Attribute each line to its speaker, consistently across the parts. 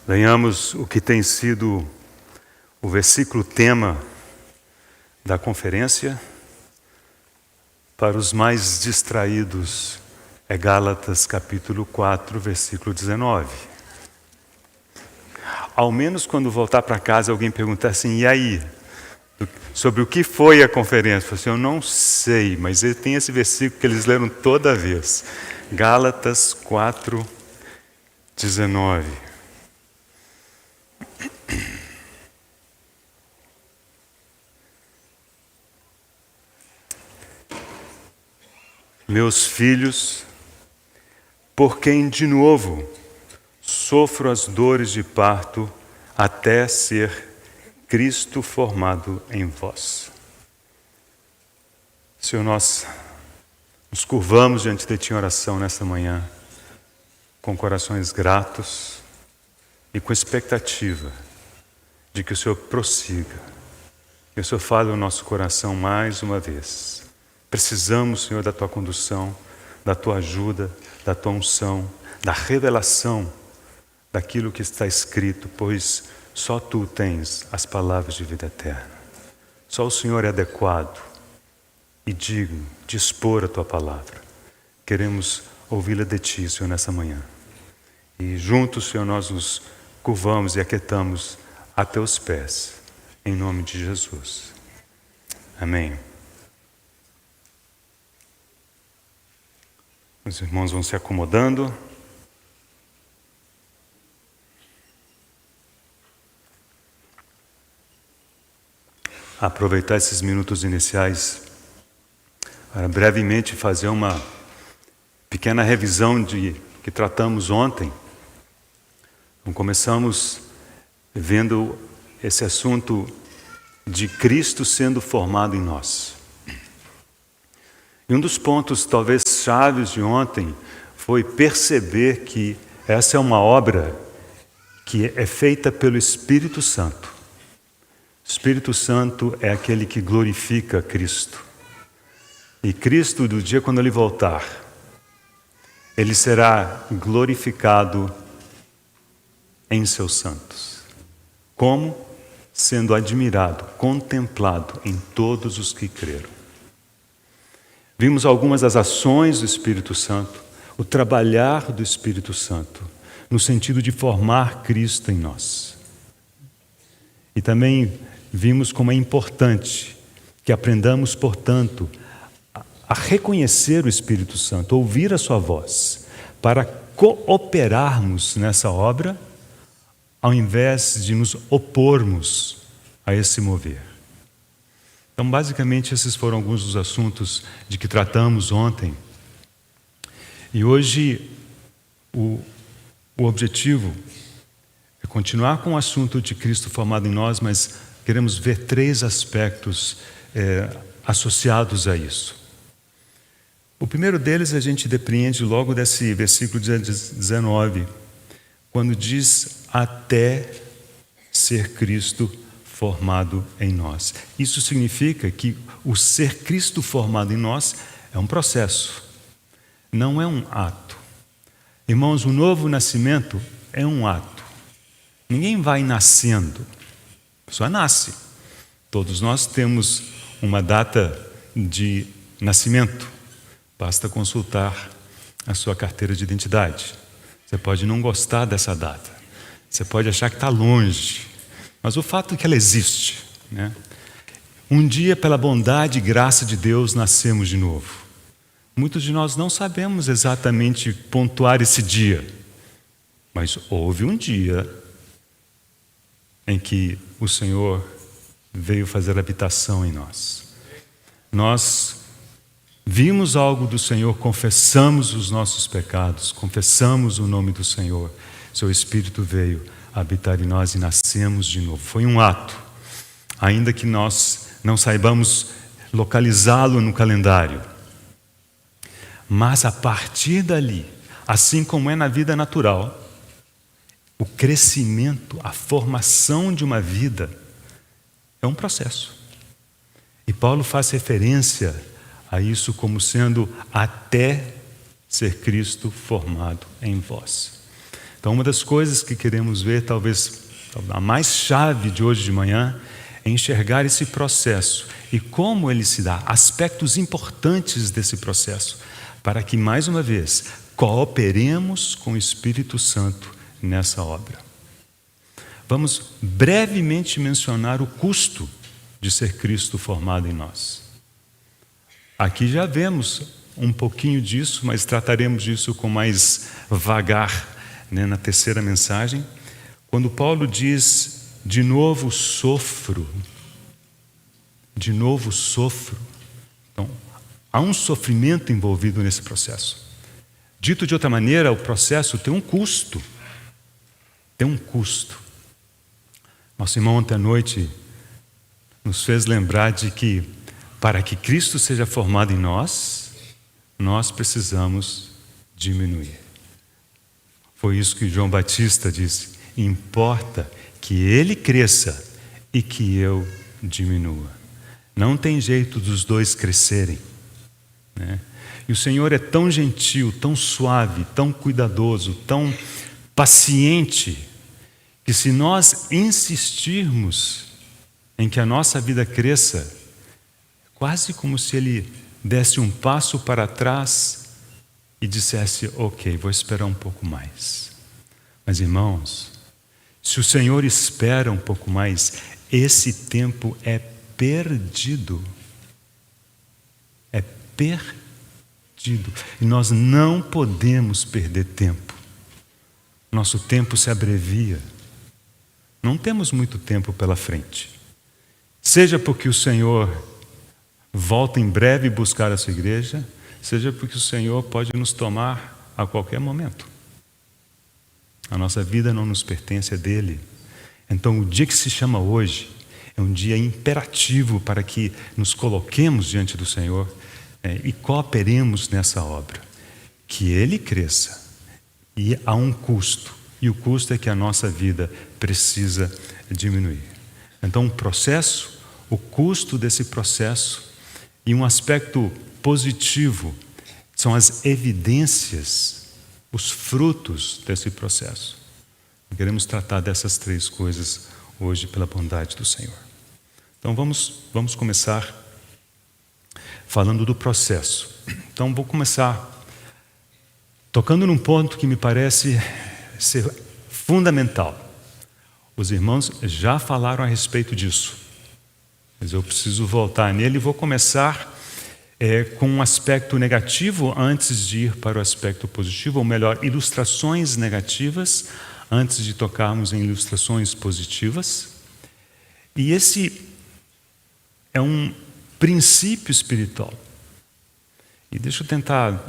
Speaker 1: Venhamos o que tem sido o versículo tema da conferência. Para os mais distraídos, é Gálatas capítulo 4, versículo 19. Ao menos quando voltar para casa, alguém perguntar assim, e aí? Sobre o que foi a conferência? Eu falo assim, eu não sei, mas tem esse versículo que eles leram toda vez. Gálatas 4, 19. Meus filhos, por quem de novo sofro as dores de parto até ser Cristo formado em vós. Senhor, nós nos curvamos diante de Ti em oração nesta manhã, com corações gratos e com expectativa de que o Senhor prossiga, que o Senhor fale ao nosso coração mais uma vez. Precisamos, Senhor, da Tua condução, da Tua ajuda, da Tua unção, da revelação daquilo que está escrito, pois só Tu tens as palavras de vida eterna. Só o Senhor é adequado e digno de expor a Tua palavra. Queremos ouvi-la de Ti, Senhor, nessa manhã. E juntos, Senhor, nós nos curvamos e aquietamos a Teus pés, em nome de Jesus. Amém. Os irmãos vão se acomodando. Aproveitar esses minutos iniciais para brevemente fazer uma pequena revisão de que tratamos ontem. Então, começamos vendo esse assunto de Cristo sendo formado em nós. E um dos pontos talvez chaves de ontem foi perceber que essa é uma obra que é feita pelo Espírito Santo. O Espírito Santo é aquele que glorifica Cristo. E Cristo, do dia quando Ele voltar, Ele será glorificado em seus santos. Como? Sendo admirado, contemplado em todos os que creram. Vimos algumas das ações do Espírito Santo, o trabalhar do Espírito Santo, no sentido de formar Cristo em nós. E também vimos como é importante que aprendamos, portanto, a reconhecer o Espírito Santo, ouvir a sua voz, para cooperarmos nessa obra, ao invés de nos opormos a esse mover. Então, basicamente, esses foram alguns dos assuntos de que tratamos ontem. E hoje, o objetivo é continuar com o assunto de Cristo formado em nós, mas queremos ver três aspectos associados a isso. O primeiro deles a gente depreende logo desse versículo 19, quando diz até ser Cristo formado em nós. Isso significa que o ser Cristo formado em nós é um processo, não é um ato. Irmãos, o novo nascimento é um ato. Ninguém vai nascendo, só nasce. Todos nós temos uma data de nascimento. Basta consultar a sua carteira de identidade. Você pode não gostar dessa data. Você pode achar que está longe. Mas o fato é que ela existe, né? Um dia, pela bondade e graça de Deus, nascemos de novo. Muitos de nós não sabemos exatamente pontuar esse dia. Mas houve um dia em que o Senhor veio fazer habitação em nós. Nós vimos algo do Senhor, confessamos os nossos pecados, confessamos o nome do Senhor. Seu Espírito veio habitar em nós e nascemos de novo. Foi um ato, ainda que nós não saibamos localizá-lo no calendário. Mas a partir dali, assim como é na vida natural, o crescimento, a formação de uma vida é um processo. E Paulo faz referência a isso como sendo até ser Cristo formado em vós. Então, uma das coisas que queremos ver, talvez a mais chave de hoje de manhã, é enxergar esse processo e como ele se dá, aspectos importantes desse processo, para que, mais uma vez, cooperemos com o Espírito Santo nessa obra. Vamos brevemente mencionar o custo de ser Cristo formado em nós. Aqui já vemos um pouquinho disso, mas trataremos disso com mais vagar, na terceira mensagem, quando Paulo diz: de novo sofro. De novo sofro. Então, há um sofrimento envolvido nesse processo. Dito de outra maneira, o processo tem um custo. Tem um custo. Nosso irmão ontem à noite nos fez lembrar de que, para que Cristo seja formado em nós, nós precisamos diminuir. Foi isso que João Batista disse: importa que ele cresça e que eu diminua. Não tem jeito dos dois crescerem, né? E o Senhor é tão gentil, tão suave, tão cuidadoso, tão paciente, que se nós insistirmos em que a nossa vida cresça, quase como se Ele desse um passo para trás e dissesse: ok, vou esperar um pouco mais. Mas, irmãos, se o Senhor espera um pouco mais, esse tempo é perdido. É perdido. E nós não podemos perder tempo. Nosso tempo se abrevia. Não temos muito tempo pela frente. Seja porque o Senhor volta em breve buscar a sua igreja, seja porque o Senhor pode nos tomar a qualquer momento. A nossa vida não nos pertence, é dele. Então, o dia que se chama hoje é um dia imperativo para que nos coloquemos diante do Senhor, e cooperemos nessa obra. Que Ele cresça. E há um custo. E o custo é que a nossa vida precisa diminuir. Então, o custo desse processo, e um aspecto positivo, são as evidências, os frutos desse processo. Queremos tratar dessas três coisas hoje pela bondade do Senhor. Então vamos começar falando do processo. Então vou começar tocando num ponto que me parece ser fundamental. Os irmãos já falaram a respeito disso, mas eu preciso voltar nele e vou começar com um aspecto negativo antes de ir para o aspecto positivo, ou melhor, ilustrações negativas antes de tocarmos em ilustrações positivas. E esse é um princípio espiritual. E deixa eu tentar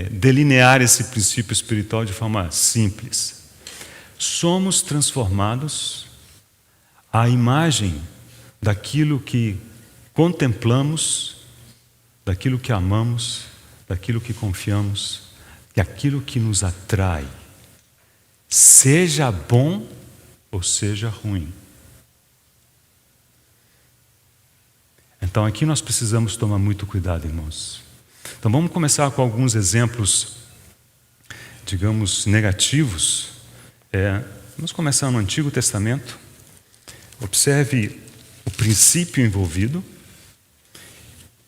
Speaker 1: delinear esse princípio espiritual de forma simples. Somos transformados à imagem daquilo que contemplamos, daquilo que amamos, daquilo que confiamos, daquilo que nos atrai, seja bom ou seja ruim. Então aqui nós precisamos tomar muito cuidado, irmãos. Então vamos começar com alguns exemplos, digamos, negativos. Vamos começar no Antigo Testamento. Observe o princípio envolvido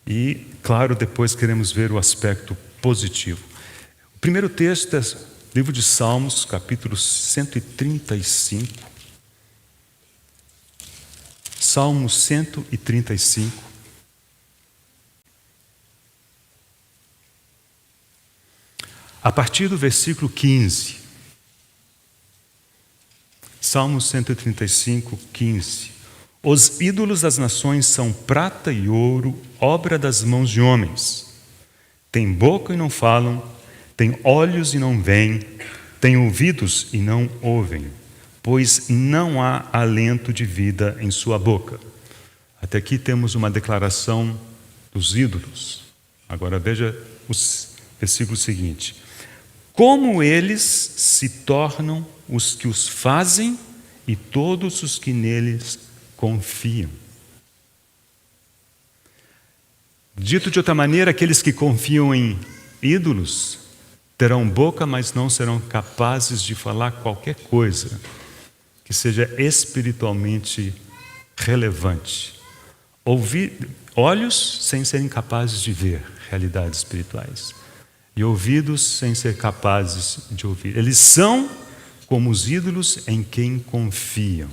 Speaker 1: e, claro, depois queremos ver o aspecto positivo. O primeiro texto é o livro de Salmos, capítulo 135. Salmo 135. A partir do versículo 15. Salmo 135, 15. Os ídolos das nações são prata e ouro, obra das mãos de homens. Têm boca e não falam, têm olhos e não veem, têm ouvidos e não ouvem, pois não há alento de vida em sua boca. Até aqui temos uma declaração dos ídolos. Agora veja o versículo seguinte. Como eles se tornam os que os fazem e todos os que neles confiam. Dito de outra maneira, aqueles que confiam em ídolos terão boca, mas não serão capazes de falar qualquer coisa que seja espiritualmente relevante. Olhos sem serem capazes de ver realidades espirituais. E ouvidos sem ser capazes de ouvir. Eles são como os ídolos em quem confiam.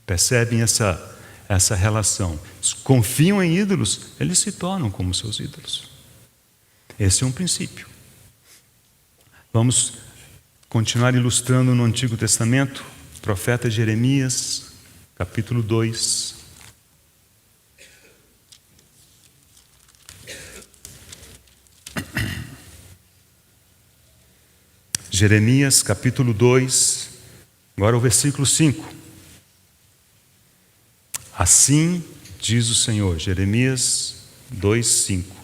Speaker 1: Percebem essa relação? Confiam em ídolos, eles se tornam como seus ídolos. Esse é um princípio. Vamos continuar ilustrando no Antigo Testamento, profeta Jeremias, capítulo 2. Jeremias, capítulo 2, agora o versículo 5. Assim diz o Senhor, Jeremias 2, 5.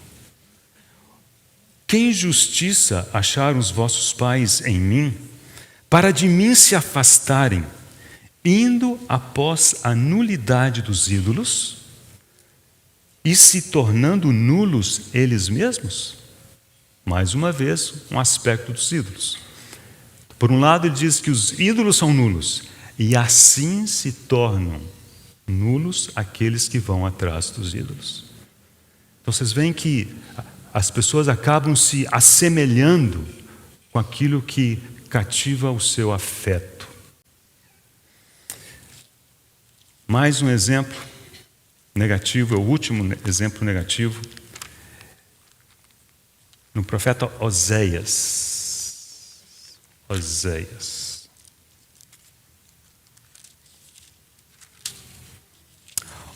Speaker 1: Que injustiça acharam os vossos pais em mim, para de mim se afastarem, indo após a nulidade dos ídolos e se tornando nulos eles mesmos? Mais uma vez, um aspecto dos ídolos. Por um lado, ele diz que os ídolos são nulos, e assim se tornam nulos aqueles que vão atrás dos ídolos. Então vocês veem que as pessoas acabam se assemelhando com aquilo que cativa o seu afeto. Mais um exemplo negativo, é o último exemplo negativo, no profeta Oséias.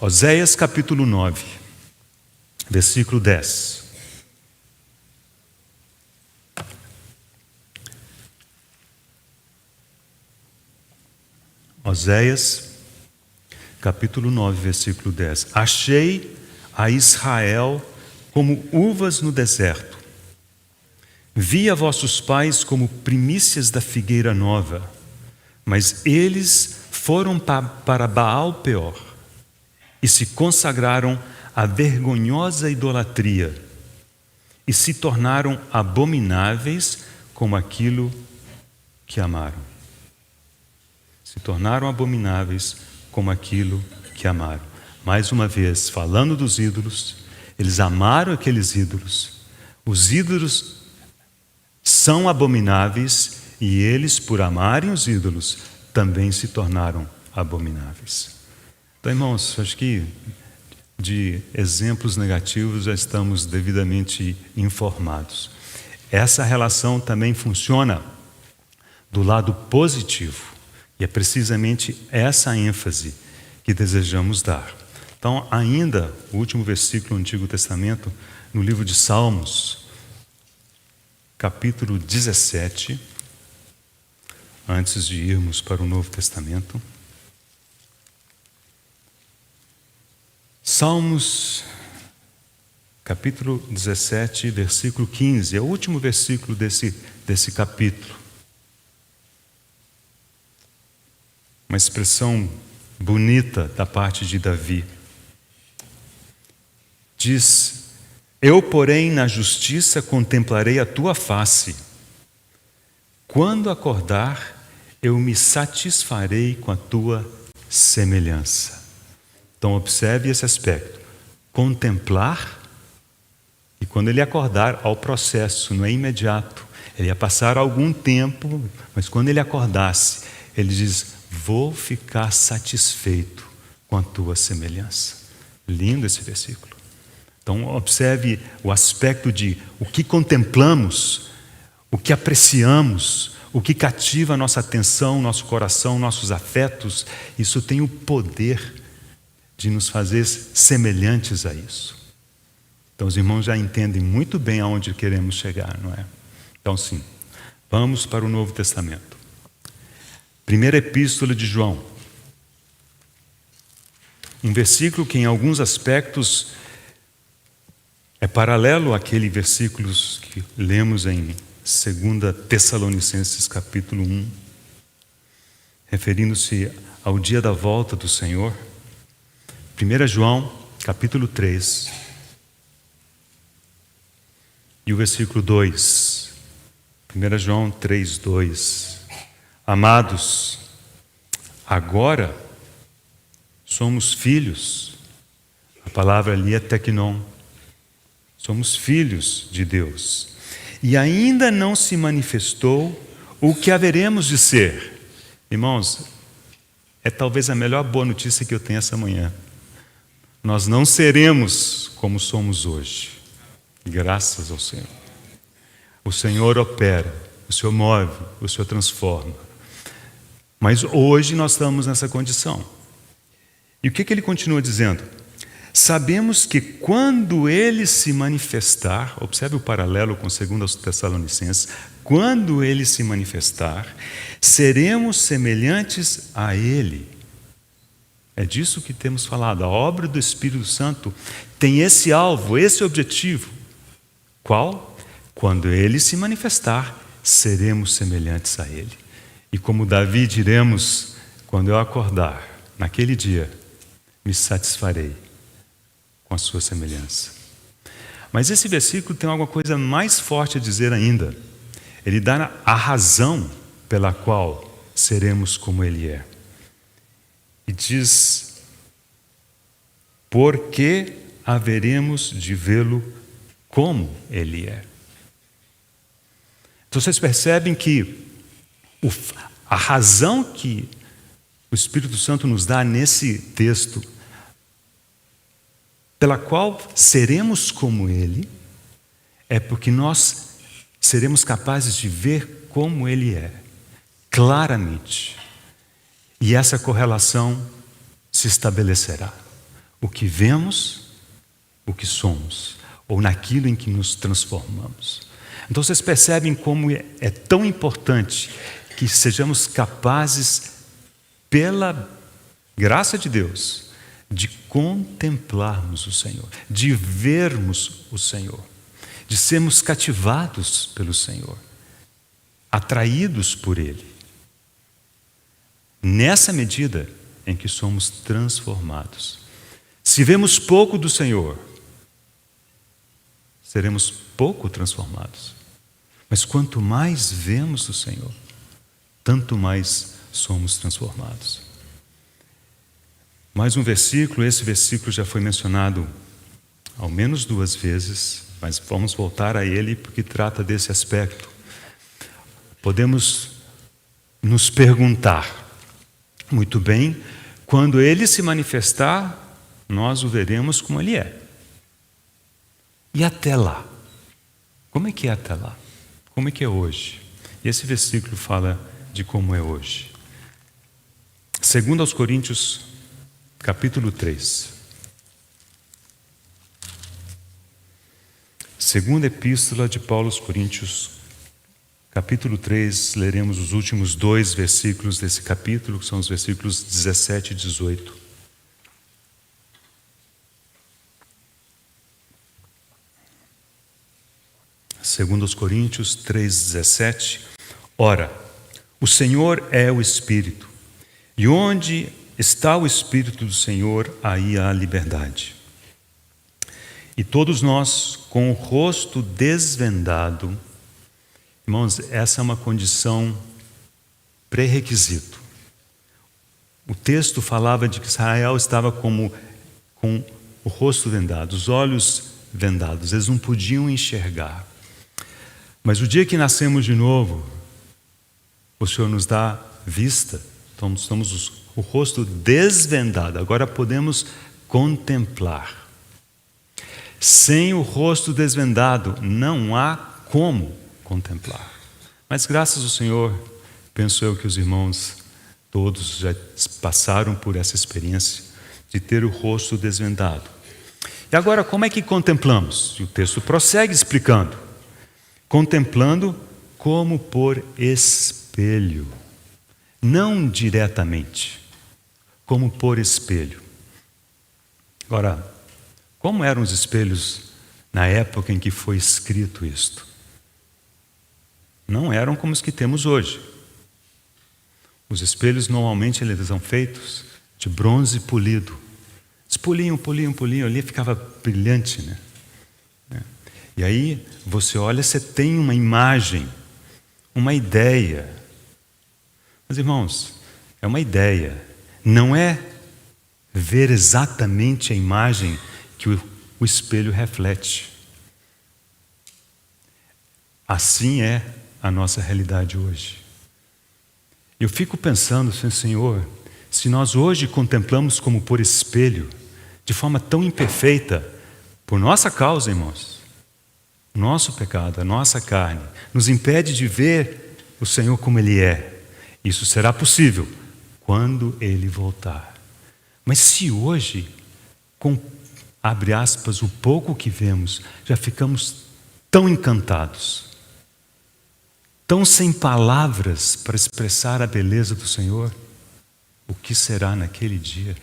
Speaker 1: Oséias capítulo 9, versículo 10. Oséias, capítulo 9, versículo 10. Achei a Israel como uvas no deserto. Vi a vossos pais como primícias da figueira nova, mas eles foram para Baal Peor e se consagraram à vergonhosa idolatria e se tornaram abomináveis como aquilo que amaram. Se tornaram abomináveis como aquilo que amaram. Mais uma vez, falando dos ídolos, eles amaram aqueles ídolos. Os ídolos são abomináveis e eles, por amarem os ídolos, também se tornaram abomináveis. Então, irmãos, acho que de exemplos negativos já estamos devidamente informados. Essa relação também funciona do lado positivo. E é precisamente essa ênfase que desejamos dar. Então, ainda o último versículo do Antigo Testamento, no livro de Salmos, capítulo 17, antes de irmos para o Novo Testamento. Salmos, capítulo 17, versículo 15, é o último versículo desse capítulo. Uma expressão bonita da parte de Davi. Diz: eu, porém, na justiça contemplarei a tua face. Quando acordar, eu me satisfarei com a tua semelhança. Então observe esse aspecto. Contemplar, e quando ele acordar, ao processo, não é imediato. Ele ia passar algum tempo, mas quando ele acordasse, ele diz: vou ficar satisfeito com a tua semelhança. Lindo esse versículo. Então observe o aspecto de o que contemplamos, o que apreciamos, o que cativa a nossa atenção, nosso coração, nossos afetos. Isso tem o poder de nos fazer semelhantes a isso. Então os irmãos já entendem muito bem aonde queremos chegar, não é? Então sim, vamos para o Novo Testamento. Primeira Epístola de João. Um versículo que em alguns aspectos é paralelo àquele versículos que lemos em 2 Tessalonicenses capítulo 1, referindo-se ao dia da volta do Senhor. 1 João capítulo 3 e o versículo 2. 1 João 3:2. Amados, agora somos filhos. A palavra ali é teknon. Somos filhos de Deus. E ainda não se manifestou o que haveremos de ser. Irmãos, é talvez a melhor boa notícia que eu tenho essa manhã. Nós não seremos como somos hoje. Graças ao Senhor. O Senhor opera, o Senhor move, o Senhor transforma. Mas hoje nós estamos nessa condição. E o que ele continua dizendo? Sabemos que quando Ele se manifestar, observe o paralelo com 2 Tessalonicenses, quando Ele se manifestar, seremos semelhantes a Ele. É disso que temos falado. A obra do Espírito Santo tem esse alvo, esse objetivo. Qual? Quando Ele se manifestar, seremos semelhantes a Ele. E como Davi diremos, quando eu acordar, naquele dia, me satisfarei com a sua semelhança. Mas esse versículo tem alguma coisa mais forte a dizer ainda. Ele dá a razão pela qual seremos como Ele é. E diz, porque haveremos de vê-lo como Ele é. Então vocês percebem que a razão que o Espírito Santo nos dá nesse texto, pela qual seremos como Ele, é porque nós seremos capazes de ver como Ele é, claramente. E essa correlação se estabelecerá. O que vemos, o que somos, ou naquilo em que nos transformamos. Então vocês percebem como é tão importante que sejamos capazes, pela graça de Deus, de contemplarmos o Senhor, de vermos o Senhor, de sermos cativados pelo Senhor, atraídos por Ele. Nessa medida em que somos transformados. Se vemos pouco do Senhor, seremos pouco transformados. Mas quanto mais vemos o Senhor, tanto mais somos transformados. Mais um versículo, esse versículo já foi mencionado ao menos 2 vezes, mas vamos voltar a ele porque trata desse aspecto. Podemos nos perguntar, muito bem, quando Ele se manifestar, nós o veremos como Ele é. E até lá? Como é que é até lá? Como é que é hoje? E esse versículo fala de como é hoje. 2 aos Coríntios, capítulo 3. Segunda epístola de Paulo aos Coríntios, capítulo 3, leremos os últimos 2 versículos desse capítulo, que são os versículos 17 e 18. Segundo aos Coríntios 3:17. Ora, o Senhor é o Espírito, e onde está o Espírito do Senhor, aí há liberdade. E todos nós, com o rosto desvendado, irmãos, essa é uma condição pré-requisito. O texto falava de que Israel estava com o rosto vendado, os olhos vendados, eles não podiam enxergar. Mas o dia que nascemos de novo, o Senhor nos dá vista, então estamos o rosto desvendado, agora podemos contemplar. Sem o rosto desvendado, não há como contemplar. Mas graças ao Senhor, penso eu que os irmãos todos já passaram por essa experiência de ter o rosto desvendado. E agora, como é que contemplamos? E o texto prossegue explicando. Contemplando como por espelho, não diretamente, como por espelho. Agora, como eram os espelhos na época em que foi escrito isto? Não eram como os que temos hoje. Os espelhos normalmente eles são feitos de bronze polido. Eles poliam, ali ficava brilhante, né? E aí você olha, você tem uma imagem uma ideia. Mas, irmãos, é uma ideia. Não é ver exatamente a imagem que o espelho reflete. Assim é a nossa realidade hoje. Eu fico pensando, Senhor, se nós hoje contemplamos como por espelho, de forma tão imperfeita, por nossa causa, irmãos, o nosso pecado, a nossa carne, nos impede de ver o Senhor como Ele é. Isso será possível quando Ele voltar. Mas se hoje, com, abre aspas, o pouco que vemos, já ficamos tão encantados, tão sem palavras para expressar a beleza do Senhor, o que será naquele dia?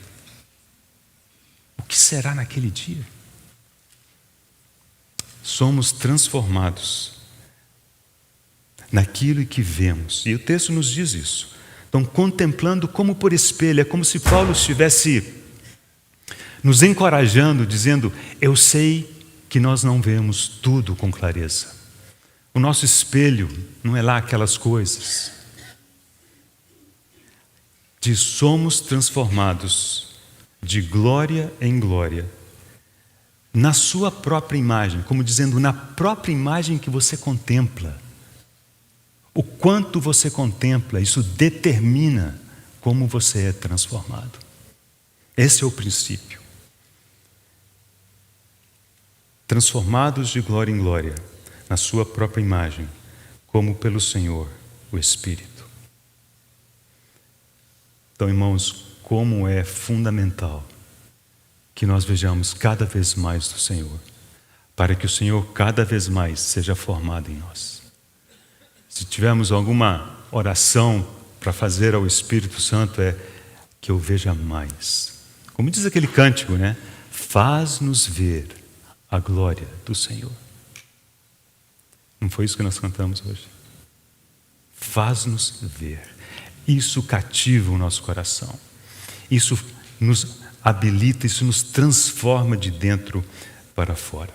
Speaker 1: O que será naquele dia? Somos transformados naquilo que vemos, e o texto nos diz isso. Então, contemplando como por espelho, é como se Paulo estivesse nos encorajando, dizendo: eu sei que nós não vemos tudo com clareza. O nosso espelho não é lá aquelas coisas. Diz: somos transformados de glória em glória, na sua própria imagem, como dizendo, na própria imagem que você contempla. O quanto você contempla, isso determina como você é transformado. Esse é o princípio. Transformados de glória em glória, na sua própria imagem, como pelo Senhor, o Espírito. Então, irmãos, como é fundamental que nós vejamos cada vez mais do Senhor, para que o Senhor cada vez mais seja formado em nós. Se tivermos alguma oração para fazer ao Espírito Santo, é que eu veja mais. Como diz aquele cântico, né? Faz-nos ver a glória do Senhor. Não foi isso que nós cantamos hoje? Faz-nos ver. Isso cativa o nosso coração. Isso nos habilita, isso nos transforma de dentro para fora.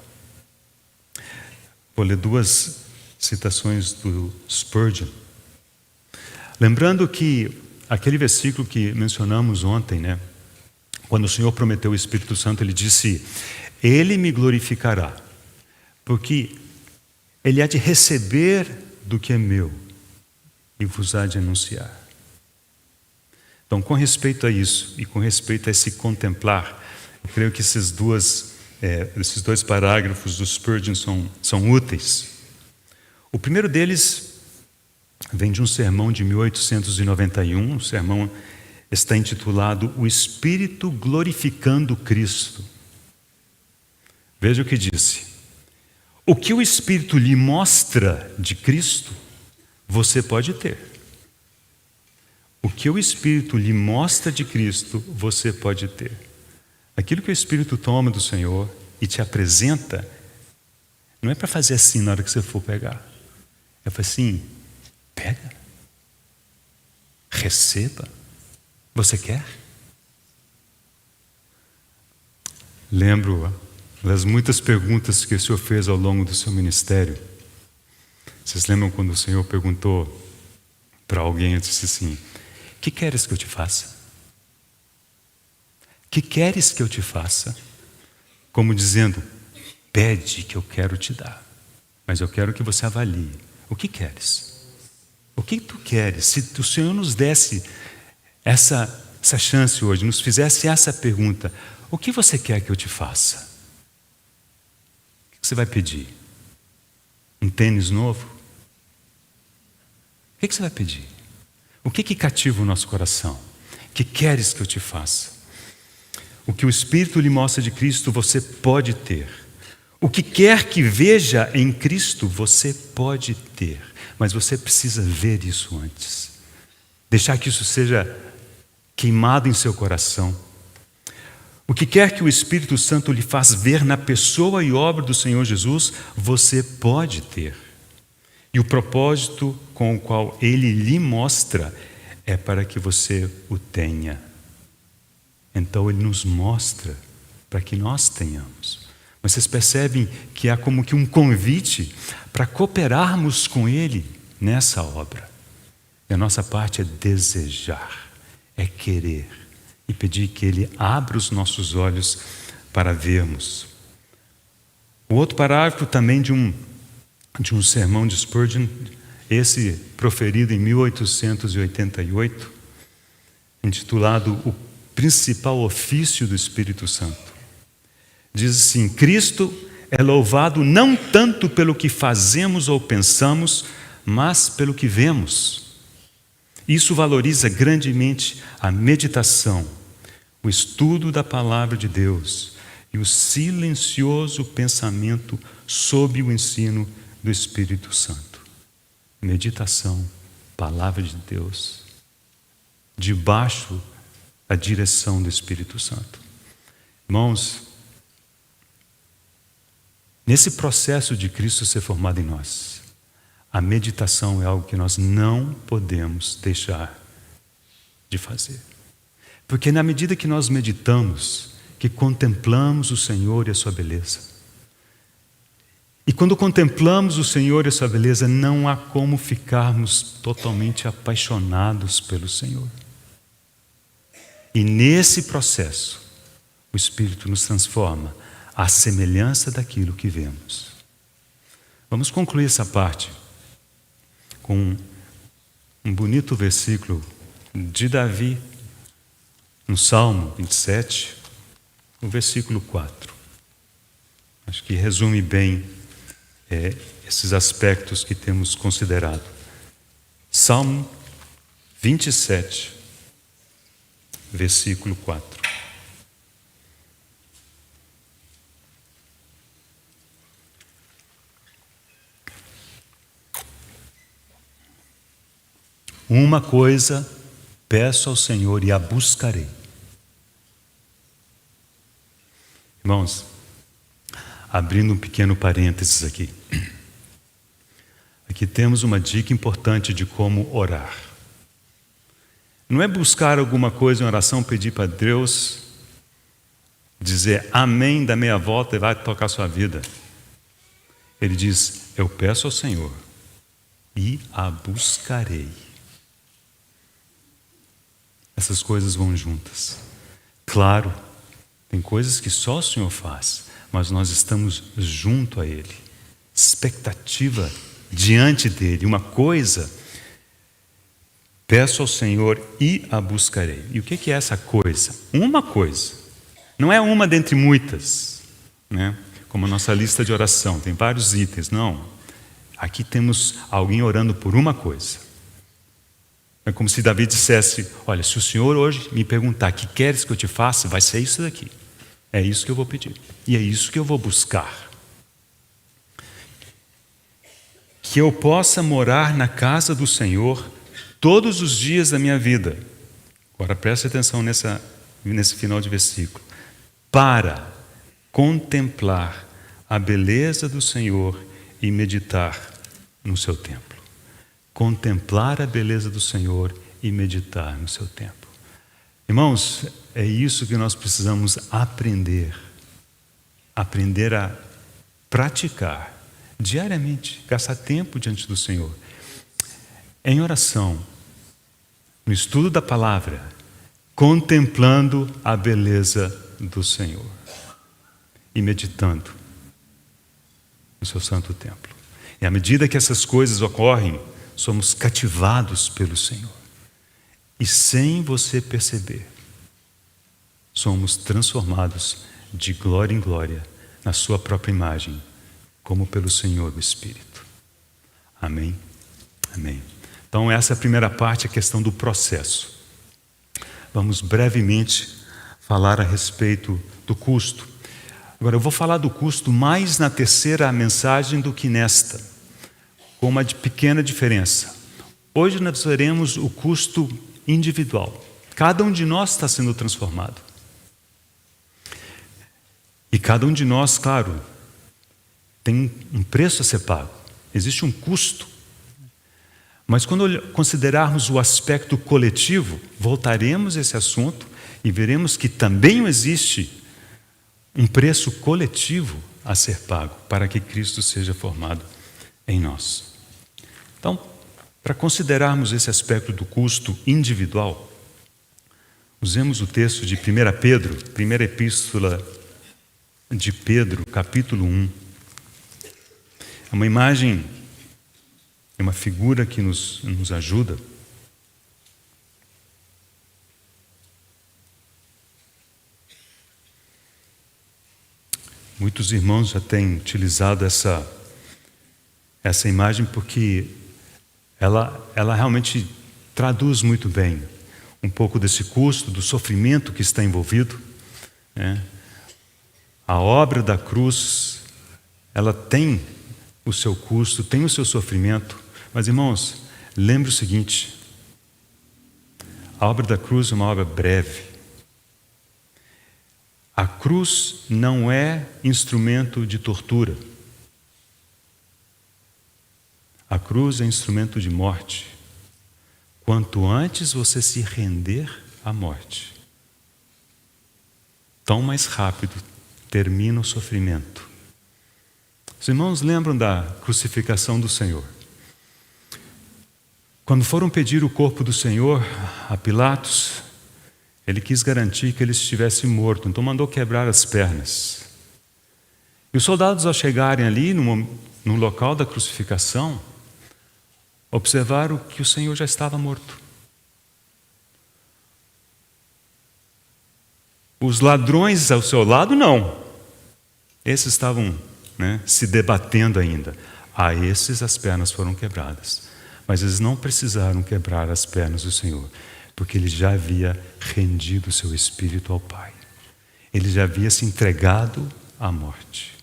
Speaker 1: Vou ler duas citações do Spurgeon. Lembrando que aquele versículo que mencionamos ontem, né? Quando o Senhor prometeu o Espírito Santo, Ele disse: Ele me glorificará, porque Ele há de receber do que é meu e vos há de anunciar. Então, com respeito a isso e com respeito a esse contemplar, eu creio que esses dois parágrafos do Spurgeon são úteis. O primeiro deles vem de um sermão de 1891, o sermão está intitulado O Espírito Glorificando Cristo. Veja o que disse: o que o Espírito lhe mostra de Cristo, você pode ter. O que o Espírito lhe mostra de Cristo, você pode ter. Aquilo que o Espírito toma do Senhor e te apresenta, não é para fazer assim na hora que você for pegar. É para assim, pega, receba. Você quer? Lembro das muitas perguntas que o Senhor fez ao longo do seu ministério. Vocês lembram quando o Senhor perguntou para alguém, eu disse assim: que queres que eu te faça? Que queres que eu te faça? Como dizendo, pede que eu quero te dar, mas eu quero que você avalie. O que queres? O que tu queres? Se o Senhor nos desse essa chance hoje, nos fizesse essa pergunta: o que você quer que eu te faça? O que você vai pedir? Um tênis novo? O que você vai pedir? O que cativa o nosso coração? O que queres que eu te faça? O que o Espírito lhe mostra de Cristo, você pode ter. O que quer que veja em Cristo, você pode ter. Mas você precisa ver isso antes. Deixar que isso seja queimado em seu coração. O que quer que o Espírito Santo lhe faz ver na pessoa e obra do Senhor Jesus, você pode ter. E o propósito com o qual Ele lhe mostra é para que você o tenha. Então Ele nos mostra para que nós tenhamos. Mas vocês percebem que há como que um convite para cooperarmos com Ele nessa obra. E a nossa parte é desejar, é querer e pedir que Ele abra os nossos olhos para vermos. O outro parágrafo também de um sermão de Spurgeon, esse proferido em 1888, intitulado O Principal Ofício do Espírito Santo. Diz assim: Cristo é louvado não tanto pelo que fazemos ou pensamos, mas pelo que vemos. Isso valoriza grandemente a meditação, o estudo da palavra de Deus e o silencioso pensamento sob o ensino do Espírito Santo. Meditação, palavra de Deus, debaixo da direção do Espírito Santo. Irmãos, nesse processo de Cristo ser formado em nós, a meditação é algo que nós não podemos deixar de fazer. Porque na medida que nós meditamos, que contemplamos o Senhor e a sua beleza, e quando contemplamos o Senhor e a sua beleza, não há como ficarmos totalmente apaixonados pelo Senhor. E nesse processo, o Espírito nos transforma à semelhança daquilo que vemos. Vamos concluir essa parte com um bonito versículo de Davi, no Salmo 27, no versículo 4. Acho que resume bem esses aspectos que temos considerado. Salmo 27, versículo 4. Uma coisa peço ao Senhor e a buscarei. Irmãos, abrindo um pequeno parênteses aqui. Aqui temos uma dica importante de como orar. Não é buscar alguma coisa em oração, pedir para Deus dizer amém da meia volta e vai tocar a sua vida. Ele diz: eu peço ao Senhor e a buscarei. Essas coisas vão juntas. Claro, tem coisas que só o Senhor faz, mas nós estamos junto a Ele, expectativa diante dEle. Uma coisa, peço ao Senhor e a buscarei. E o que é essa coisa? Uma coisa, não é uma dentre muitas, né? Como a nossa lista de oração, tem vários itens. Não, aqui temos alguém orando por uma coisa. É como se Davi dissesse: olha, se o Senhor hoje me perguntar o que queres que eu te faça, vai ser isso daqui. É isso que eu vou pedir. E é isso que eu vou buscar. Que eu possa morar na casa do Senhor todos os dias da minha vida. Agora preste atenção nesse final de versículo. Para contemplar a beleza do Senhor e meditar no seu templo. Contemplar a beleza do Senhor e meditar no seu templo. Irmãos, é isso que nós precisamos aprender. Aprender a praticar diariamente, gastar tempo diante do Senhor. Em oração, no estudo da palavra, contemplando a beleza do Senhor e meditando no seu santo templo. E à medida que essas coisas ocorrem, somos cativados pelo Senhor. E sem você perceber, somos transformados de glória em glória na sua própria imagem, como pelo Senhor o Espírito. Amém? Amém. Então essa é a primeira parte, a questão do processo. Vamos brevemente falar a respeito do custo. Agora eu vou falar do custo mais na terceira mensagem do que nesta, com uma pequena diferença. Hoje nós veremos o custo individual. Cada um de nós está sendo transformado. E cada um de nós, claro, tem um preço a ser pago. Existe um custo. Mas quando considerarmos o aspecto coletivo, voltaremos a esse assunto e veremos que também existe um preço coletivo a ser pago para que Cristo seja formado em nós. Então, Para considerarmos esse aspecto do custo individual, usemos o texto de 1 Pedro, primeira epístola de Pedro, capítulo 1. É uma imagem, é uma figura que nos ajuda. Muitos irmãos já têm utilizado essa imagem porque ela realmente traduz muito bem um pouco desse custo, do sofrimento que está envolvido, né? A obra da cruz, ela tem o seu custo, tem o seu sofrimento, mas irmãos, lembre o seguinte: a obra da cruz é uma obra breve. A cruz não é instrumento de tortura. A cruz é instrumento de morte. Quanto antes você se render à morte, tão mais rápido termina o sofrimento. Os irmãos lembram da crucificação do Senhor? Quando foram pedir o corpo do Senhor a Pilatos, ele quis garantir que ele estivesse morto, então mandou quebrar as pernas. E os soldados, ao chegarem ali no local da crucificação, observaram que o Senhor já estava morto. Os ladrões ao seu lado, não. Esses estavam, se debatendo ainda. A esses as pernas foram quebradas. Mas eles não precisaram quebrar as pernas do Senhor, porque ele já havia rendido o seu espírito ao Pai. Ele já havia se entregado à morte.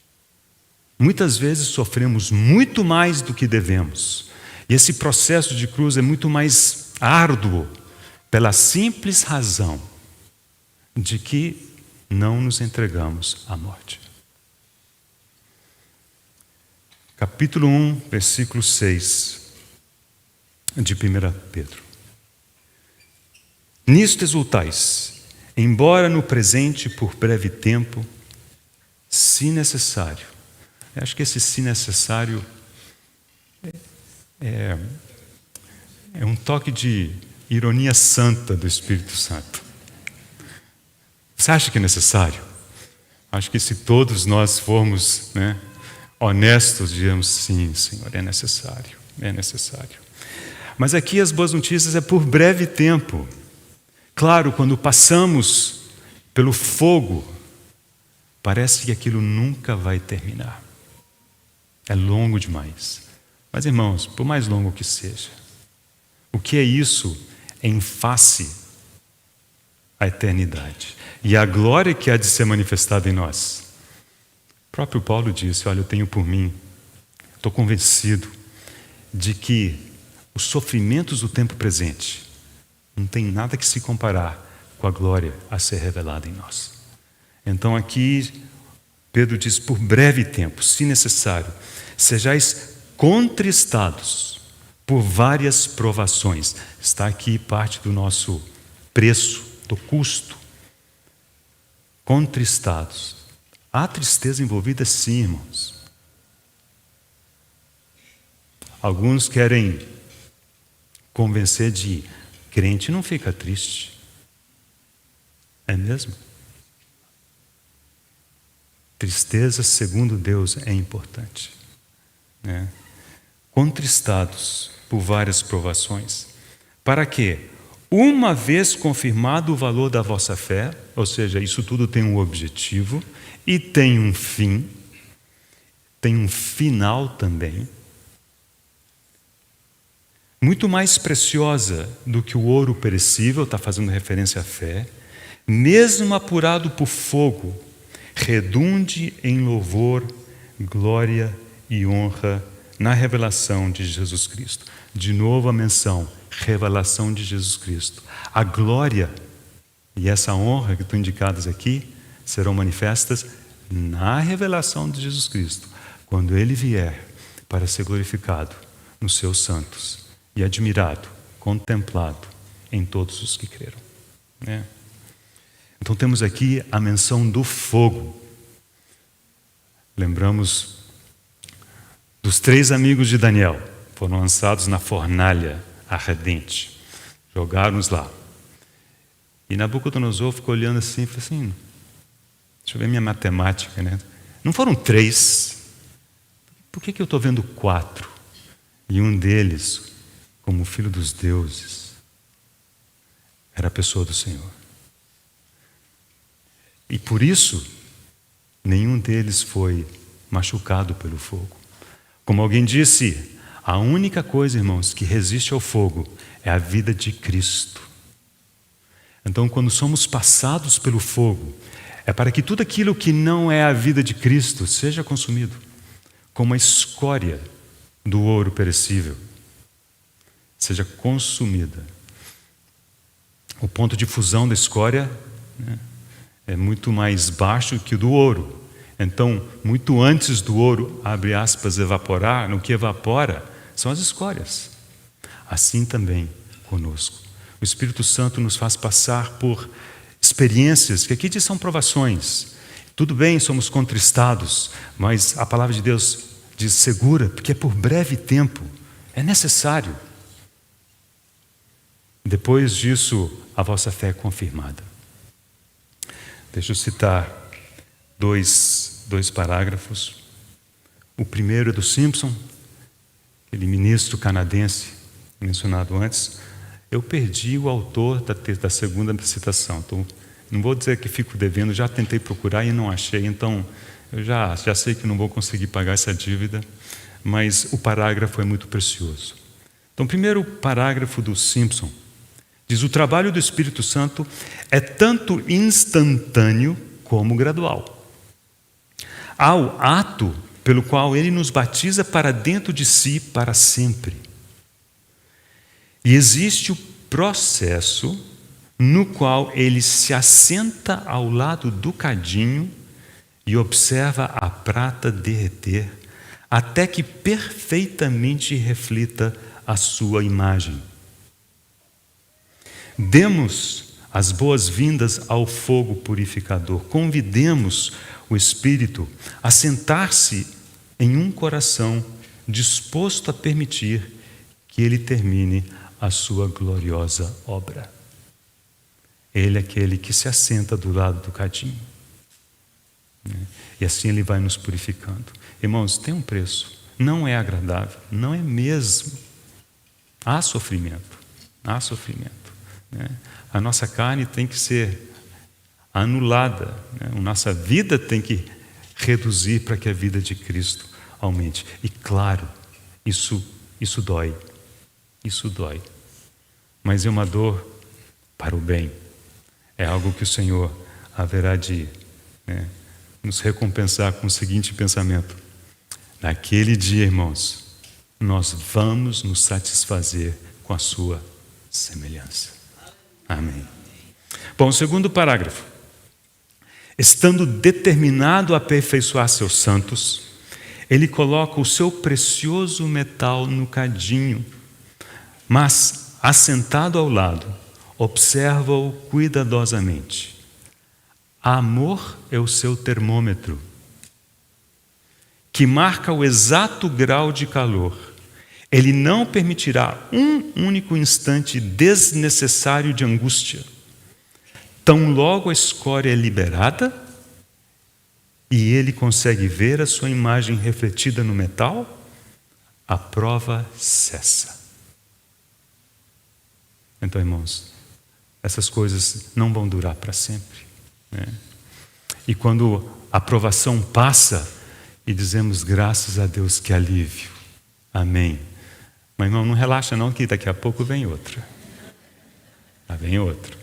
Speaker 1: Muitas vezes sofremos muito mais do que devemos. E esse processo de cruz é muito mais árduo pela simples razão de que não nos entregamos à morte. Capítulo 1, versículo 6 de 1 Pedro. Nisto exultais, embora no presente por breve tempo, se necessário. Eu acho que esse se necessário é um toque de ironia santa do Espírito Santo. Você acha que é necessário? Acho que se todos nós formos honestos, digamos sim, Senhor, é necessário, é necessário. Mas aqui as boas notícias é por breve tempo. Claro, quando passamos pelo fogo, parece que aquilo nunca vai terminar. É longo demais. Mas, irmãos, por mais longo que seja, o que é isso em face à eternidade? E a glória que há de ser manifestada em nós. O próprio Paulo disse: olha, eu tenho por mim, estou convencido de que os sofrimentos do tempo presente não tem nada que se comparar com a glória a ser revelada em nós. Então aqui Pedro diz: por breve tempo, se necessário, sejais contristados por várias provações. Está aqui parte do nosso preço, do custo. Contristados. Há tristeza envolvida sim, irmãos. Alguns querem convencer de crente não fica triste. É mesmo? Tristeza, segundo Deus, é importante. Contristados por várias provações. Para quê? Uma vez confirmado o valor da vossa fé, ou seja, isso tudo tem um objetivo e tem um fim, tem um final também, muito mais preciosa do que o ouro perecível, está fazendo referência à fé, mesmo apurado por fogo, redunde em louvor, glória e honra na revelação de Jesus Cristo. De novo a menção, revelação de Jesus Cristo. A glória e essa honra que estão indicadas aqui serão manifestas na revelação de Jesus Cristo, quando Ele vier para ser glorificado nos seus santos e admirado, contemplado em todos os que creram. Então temos aqui a menção do fogo. Lembramos dos 3 amigos de Daniel. foram lançados na fornalha ardente. Jogaram-nos lá. E Nabucodonosor ficou olhando assim e falou assim, deixa eu ver minha matemática, né? Não foram 3. Por que eu estou vendo 4? E um deles, como filho dos deuses, era a pessoa do Senhor. E por isso, nenhum deles foi machucado pelo fogo. Como alguém disse, a única coisa, irmãos, que resiste ao fogo é a vida de Cristo. Então, quando somos passados pelo fogo, é para que tudo aquilo que não é a vida de Cristo seja consumido, como a escória do ouro perecível, seja consumida. O ponto de fusão da escória, né, é muito mais baixo que o do ouro. Então, muito antes do ouro, abre aspas, evaporar, no que evapora são as escórias. Assim também conosco. O Espírito Santo nos faz passar por experiências que aqui são provações. Tudo bem, somos contristados, mas a palavra de Deus diz segura, porque é por breve tempo, é necessário. Depois disso, a vossa fé é confirmada. Deixa eu citar dois parágrafos. O primeiro é do Simpson, aquele ministro canadense mencionado antes. Eu perdi o autor da segunda citação. Então, não vou dizer que fico devendo, já tentei procurar e não achei, então eu já sei que não vou conseguir pagar essa dívida, mas o parágrafo é muito precioso. Então, o primeiro parágrafo do Simpson diz: o trabalho do Espírito Santo é tanto instantâneo como gradual. Há o ato pelo qual ele nos batiza para dentro de si para sempre. E existe o processo no qual ele se assenta ao lado do cadinho e observa a prata derreter, até que perfeitamente reflita a sua imagem. Demos as boas-vindas ao fogo purificador. Convidemos o Espírito a sentar-se em um coração disposto a permitir que ele termine a sua gloriosa obra. Ele é aquele que se assenta do lado do cadinho. E assim ele vai nos purificando. Irmãos, tem um preço. Não é agradável, não é mesmo. Há sofrimento. Há sofrimento. A nossa carne tem que ser anulada. A nossa vida tem que reduzir para que a vida de Cristo aumente. E claro, isso dói. Isso dói. Mas é uma dor para o bem. É algo que o Senhor haverá de nos recompensar com o seguinte pensamento: naquele dia, irmãos, nós vamos nos satisfazer com a sua semelhança. Amém. Bom, o segundo parágrafo. Estando determinado a aperfeiçoar seus santos, ele coloca o seu precioso metal no cadinho, mas, assentado ao lado, observa-o cuidadosamente. Amor é o seu termômetro, que marca o exato grau de calor. Ele não permitirá um único instante desnecessário de angústia. Tão logo a escória é liberada e ele consegue ver a sua imagem refletida no metal, a prova cessa. Então, irmãos, essas coisas não vão durar para sempre. E quando a provação passa e dizemos graças a Deus, que alívio. Amém. Mas irmão, não relaxa não, que daqui a pouco vem outra. Vem outra.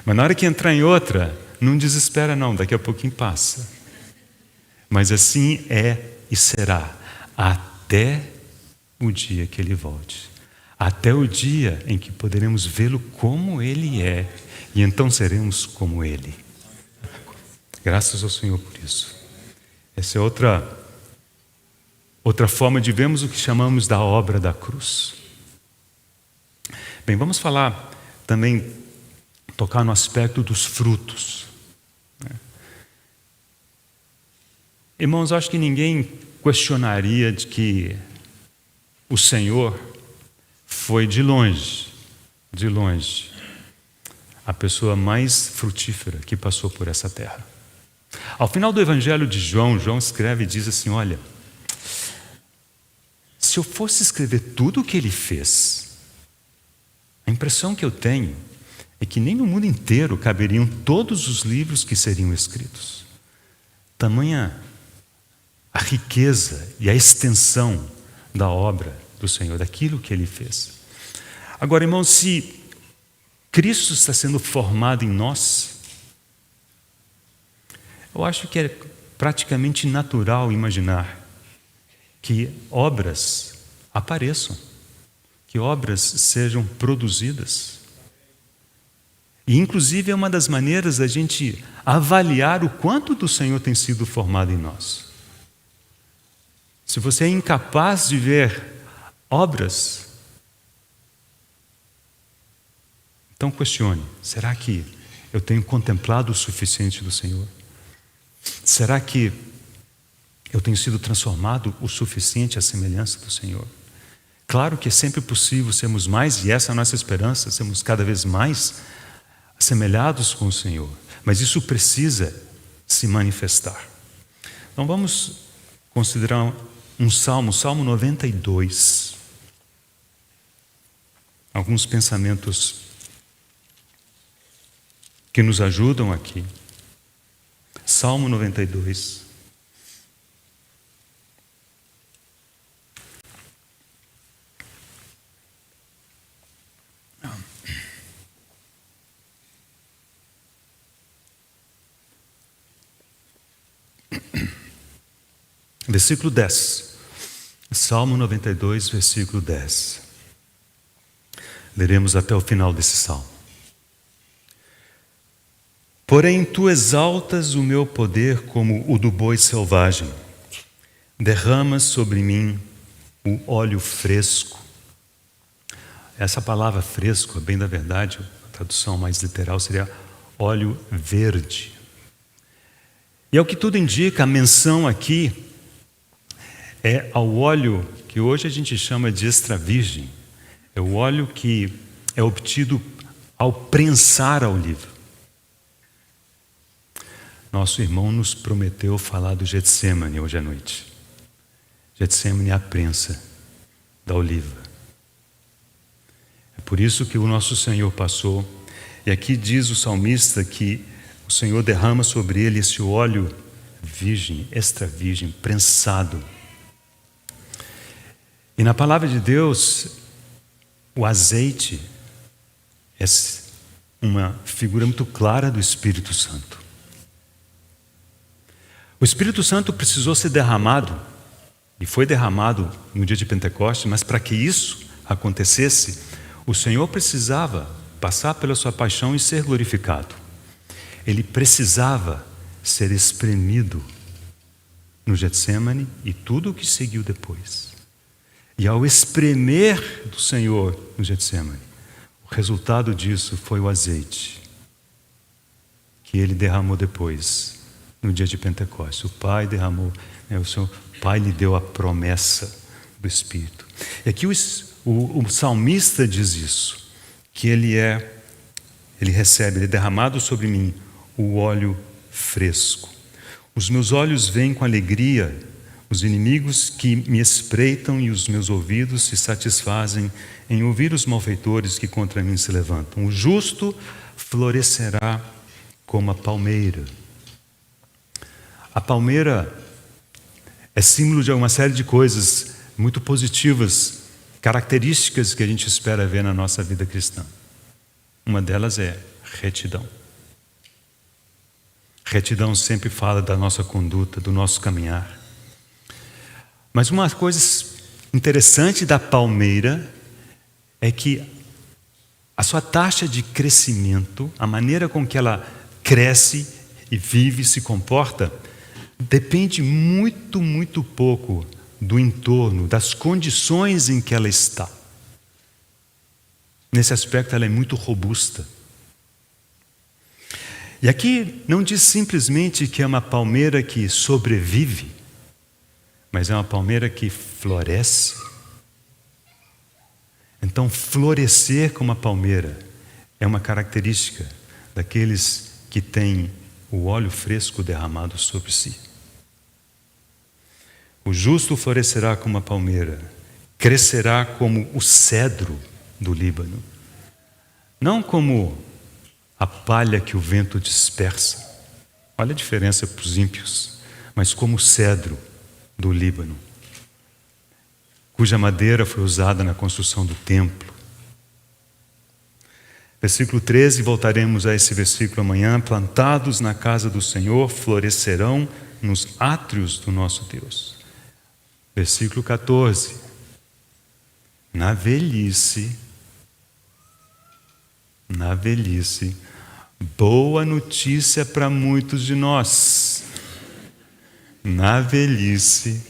Speaker 1: Mas na hora que entrar em outra, não desespera não, daqui a pouquinho passa. Mas assim é e será até o dia que Ele volte. Até o dia em que poderemos vê-lo como Ele é, e então seremos como Ele. Graças ao Senhor por isso. Essa é outra forma de vermos o que chamamos da obra da cruz. Bem, vamos falar também, tocar no aspecto dos frutos. Irmãos, acho que ninguém questionaria de que o Senhor foi de longe, a pessoa mais frutífera que passou por essa terra. Ao final do Evangelho de João, João escreve e diz assim: olha, se eu fosse escrever tudo o que ele fez, a impressão que eu tenho é que nem no mundo inteiro caberiam todos os livros que seriam escritos. Tamanha a riqueza e a extensão da obra do Senhor, daquilo que ele fez. Agora, irmãos, se Cristo está sendo formado em nós, eu acho que é praticamente natural imaginar que obras apareçam, que obras sejam produzidas. E, inclusive, é uma das maneiras da gente avaliar o quanto do Senhor tem sido formado em nós. Se você é incapaz de ver obras, então questione: será que eu tenho contemplado o suficiente do Senhor? Será que eu tenho sido transformado o suficiente à semelhança do Senhor? Claro que é sempre possível sermos mais, e essa é a nossa esperança, sermos cada vez mais assemelhados com o Senhor, mas isso precisa se manifestar. Então vamos considerar um salmo, Salmo 92. Alguns pensamentos que nos ajudam aqui. Salmo 92. Versículo 10. Salmo 92, versículo 10. Leremos até o final desse salmo. Porém, tu exaltas o meu poder como o do boi selvagem. Derramas sobre mim o óleo fresco. Essa palavra fresco, bem da verdade, a tradução mais literal seria óleo verde. E ao que tudo indica, a menção aqui é ao óleo que hoje a gente chama de extra virgem. É o óleo que é obtido ao prensar a oliva. Nosso irmão nos prometeu falar do Getsemane hoje à noite. Getsemane é a prensa da oliva. É por isso que o nosso Senhor passou. E aqui diz o salmista que o Senhor derrama sobre ele esse óleo virgem, extra virgem, prensado. E na palavra de Deus, o azeite é uma figura muito clara do Espírito Santo. O Espírito Santo precisou ser derramado, e foi derramado no dia de Pentecostes, mas para que isso acontecesse, o Senhor precisava passar pela sua paixão e ser glorificado. Ele precisava ser espremido no Getsemane e tudo o que seguiu depois. E ao espremer do Senhor no Getsemane, o resultado disso foi o azeite que ele derramou depois, no dia de Pentecostes. O Pai derramou, o Pai lhe deu a promessa do Espírito. E aqui o salmista diz isso, que ele recebe, ele é derramado sobre mim o óleo fresco. Os meus olhos veem com alegria os inimigos que me espreitam, e os meus ouvidos se satisfazem em ouvir os malfeitores que contra mim se levantam. O justo florescerá como a palmeira. A palmeira é símbolo de uma série de coisas muito positivas, características que a gente espera ver na nossa vida cristã. Uma delas é retidão. Retidão sempre fala da nossa conduta, do nosso caminhar. Mas uma coisa interessante da palmeira é que a sua taxa de crescimento, a maneira com que ela cresce e vive, se comporta, depende muito, muito pouco do entorno, das condições em que ela está. Nesse aspecto, ela é muito robusta. E aqui não diz simplesmente que é uma palmeira que sobrevive, mas é uma palmeira que floresce. Então, florescer como a palmeira é uma característica daqueles que têm o óleo fresco derramado sobre si. O justo florescerá como a palmeira, crescerá como o cedro do Líbano, não como a palha que o vento dispersa. Olha a diferença para os ímpios, mas como o cedro do Líbano, cuja madeira foi usada na construção do templo. Versículo 13, voltaremos a esse versículo amanhã. Plantados na casa do Senhor, florescerão nos átrios do nosso Deus. Versículo 14, na velhice, boa notícia para muitos de nós. Na velhice,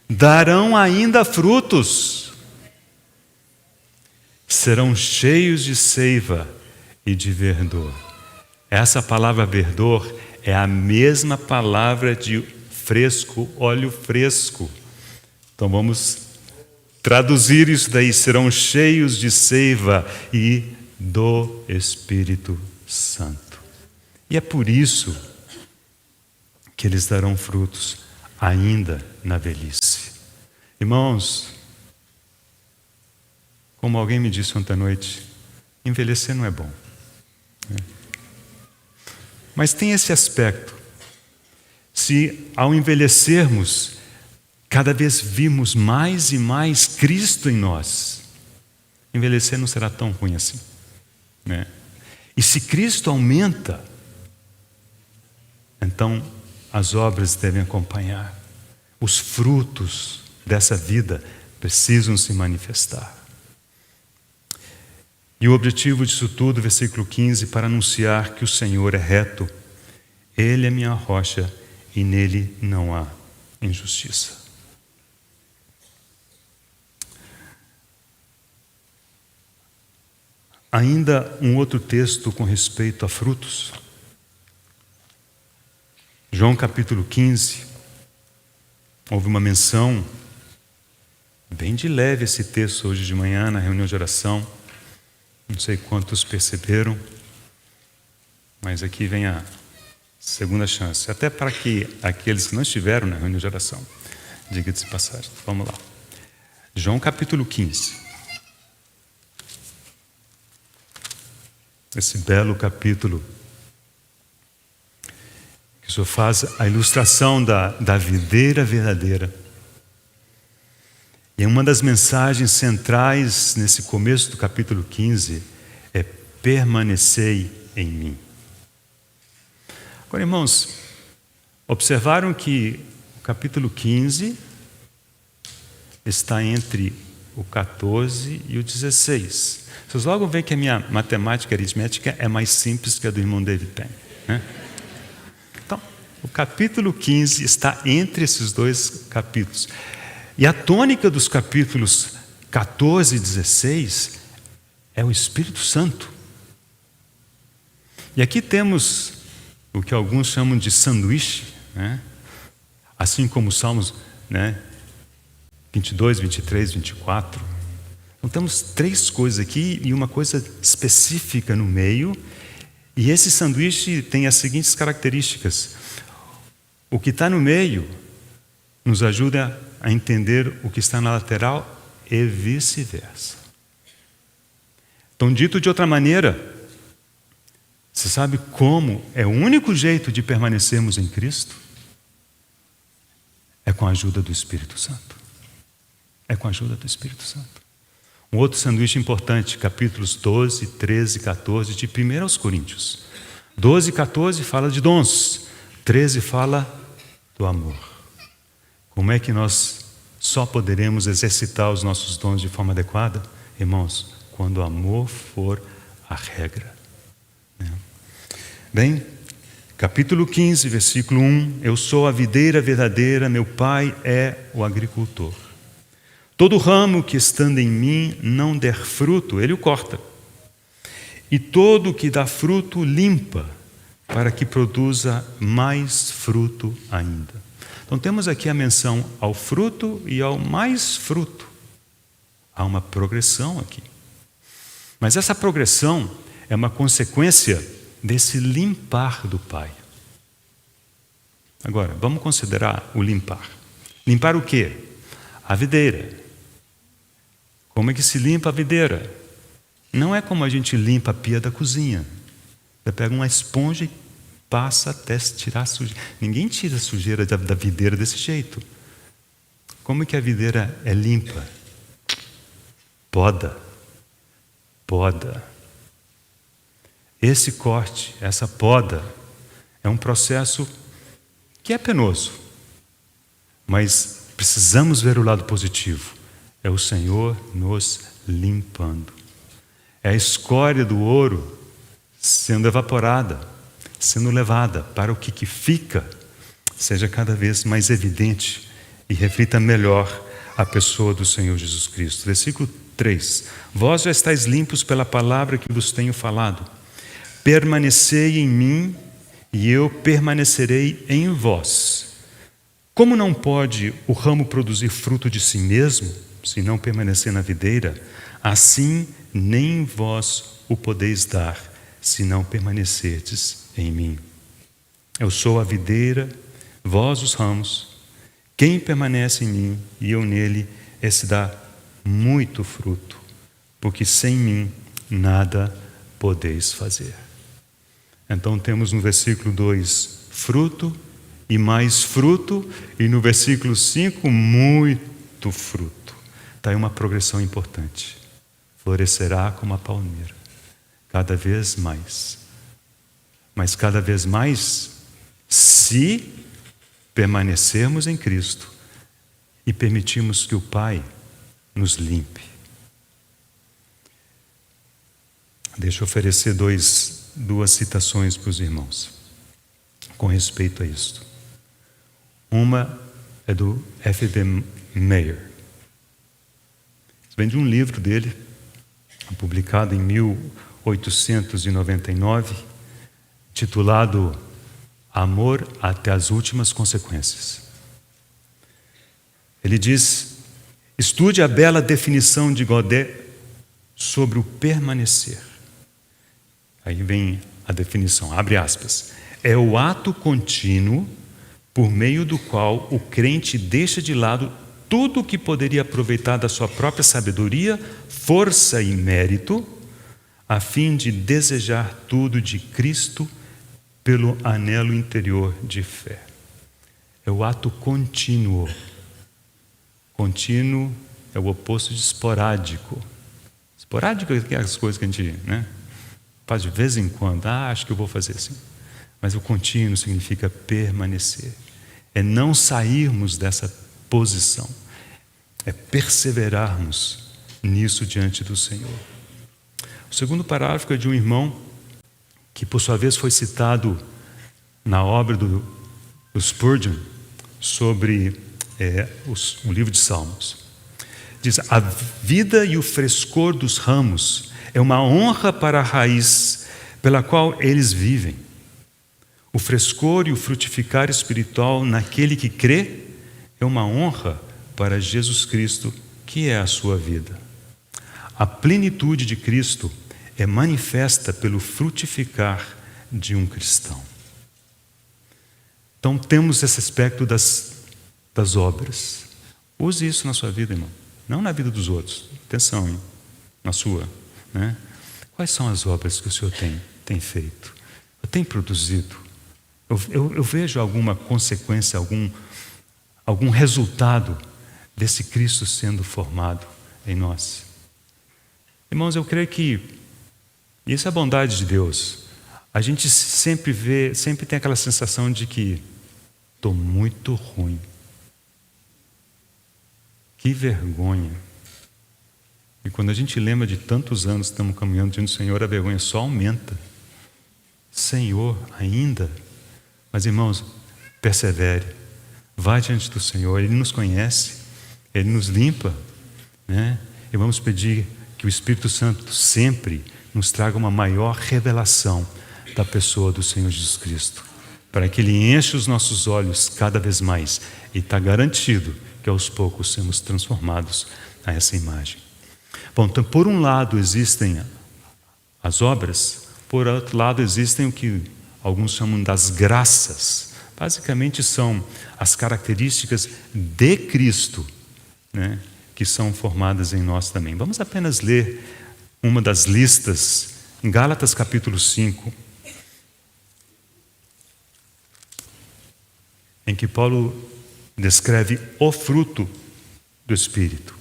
Speaker 1: darão ainda frutos, serão cheios de seiva e de verdor. Essa palavra verdor é a mesma palavra de fresco, óleo fresco. Então vamos traduzir isso daí: serão cheios de seiva e do Espírito Santo. E é por isso que eles darão frutos ainda na velhice. Irmãos, como alguém me disse ontem à noite, envelhecer não é bom. Mas tem esse aspecto. Se ao envelhecermos, cada vez vimos mais e mais Cristo em nós, envelhecer não será tão ruim assim, né? E se Cristo aumenta, então as obras devem acompanhar. Os frutos dessa vida precisam se manifestar. E o objetivo disso tudo, versículo 15, para anunciar que o Senhor é reto, Ele é minha rocha e nele não há injustiça. Ainda um outro texto com respeito a frutos. João capítulo 15, houve uma menção, bem de leve esse texto hoje de manhã na reunião de oração. Não sei quantos perceberam, mas aqui vem a segunda chance, até para que aqueles que não estiveram na reunião de oração, diga-se de passagem. Vamos lá. João capítulo 15. Esse belo capítulo que o Senhor faz a ilustração da videira verdadeira. E uma das mensagens centrais nesse começo do capítulo 15 é: permanecei em mim. Agora, irmãos, observaram que o capítulo 15 está entre o 14 e o 16. Vocês logo veem que a minha matemática aritmética é mais simples que a do irmão David tem, né? Então, o capítulo 15 está entre esses dois capítulos. E a tônica dos capítulos 14 e 16 é o Espírito Santo. E aqui temos o que alguns chamam de sanduíche, né? Assim como os Salmos, né? 22, 23, 24. Então temos três coisas aqui e uma coisa específica no meio. E esse sanduíche tem as seguintes características. O que está no meio nos ajuda a entender o que está na lateral e vice-versa. Então, dito de outra maneira, você sabe como é o único jeito de permanecermos em Cristo? É com a ajuda do Espírito Santo. É com a ajuda do Espírito Santo. Um outro sanduíche importante, capítulos 12, 13, 14 de 1 aos Coríntios. 12 e 14 fala de dons. 13 fala do amor. Como é que nós só poderemos exercitar os nossos dons de forma adequada? Irmãos, quando o amor for a regra. Bem, capítulo 15, versículo 1. Eu sou a videira verdadeira, meu pai é o agricultor. Todo ramo que estando em mim não der fruto, ele o corta. E todo que dá fruto, limpa, para que produza mais fruto ainda. Então temos aqui a menção ao fruto e ao mais fruto. Há uma progressão aqui. Mas essa progressão é uma consequência desse limpar do Pai. Agora, vamos considerar o limpar. Limpar o quê? A videira. Como é que se limpa a videira? Não é como a gente limpa a pia da cozinha. Você pega uma esponja e passa até tirar a sujeira. Ninguém tira a sujeira da videira desse jeito. Como é que a videira é limpa? Poda. Esse corte, essa poda, é um processo que é penoso. Mas precisamos ver o lado positivo. É o Senhor nos limpando. É a escória do ouro sendo evaporada, sendo levada para o que fica, seja cada vez mais evidente e reflita melhor a pessoa do Senhor Jesus Cristo. Versículo 3. Vós já estáis limpos pela palavra que vos tenho falado. Permanecei em mim e eu permanecerei em vós. Como não pode o ramo produzir fruto de si mesmo, se não permanecer na videira, assim nem vós o podeis dar, se não permanecerdes em mim. Eu sou a videira, vós os ramos. Quem permanece em mim e eu nele, esse dá muito fruto, porque sem mim nada podeis fazer. Então temos no versículo 2, fruto e mais fruto, e no versículo 5, muito fruto. Está aí uma progressão importante. Florescerá como a palmeira, cada vez mais. Mas cada vez mais, se permanecermos em Cristo e permitirmos que o Pai nos limpe. Deixa eu oferecer duas citações para os irmãos com respeito a isto. Uma é do F.B. Meyer. Vem de um livro dele, publicado em 1899, titulado Amor até as últimas consequências. Ele diz: estude a bela definição de Godet sobre o permanecer. Aí vem a definição, abre aspas. É o ato contínuo por meio do qual o crente deixa de lado tudo o que poderia aproveitar da sua própria sabedoria, força e mérito, a fim de desejar tudo de Cristo pelo anelo interior de fé. É o ato contínuo. Contínuo é o oposto de esporádico. Esporádico é aquelas coisas que a gente faz de vez em quando. Acho que eu vou fazer assim. Mas o contínuo significa permanecer. É não sairmos dessa posição. É perseverarmos nisso diante do Senhor. O segundo parágrafo é de um irmão que, por sua vez, foi citado na obra do Spurgeon sobre o livro de Salmos. Diz: a vida e o frescor dos ramos é uma honra para a raiz pela qual eles vivem. O frescor e o frutificar espiritual naquele que crê é uma honra para Jesus Cristo, que é a sua vida. A plenitude de Cristo é manifesta pelo frutificar de um cristão. Então temos esse aspecto das obras. Use isso na sua vida, irmão. Não na vida dos outros. Atenção, hein? Na sua. Quais são as obras que o Senhor tem feito? Tem produzido? Eu vejo alguma consequência, algum resultado desse Cristo sendo formado em nós. Irmãos, eu creio que isso é a bondade de Deus. A gente sempre tem aquela sensação de que estou muito ruim. Que vergonha. E quando a gente lembra de tantos anos que estamos caminhando diante do Senhor, a vergonha só aumenta. Senhor, ainda? Mas, irmãos, persevere. Vá diante do Senhor. Ele nos conhece. Ele nos limpa. E vamos pedir que o Espírito Santo sempre nos traga uma maior revelação da pessoa do Senhor Jesus Cristo, para que Ele enche os nossos olhos cada vez mais. E está garantido que aos poucos seremos transformados a essa imagem. Bom, então, por um lado existem as obras. Por outro lado, existem o que alguns chamam das graças. Basicamente são as características de Cristo, né, que são formadas em nós também. Vamos apenas ler uma das listas em Gálatas capítulo 5, em que Paulo descreve o fruto do Espírito.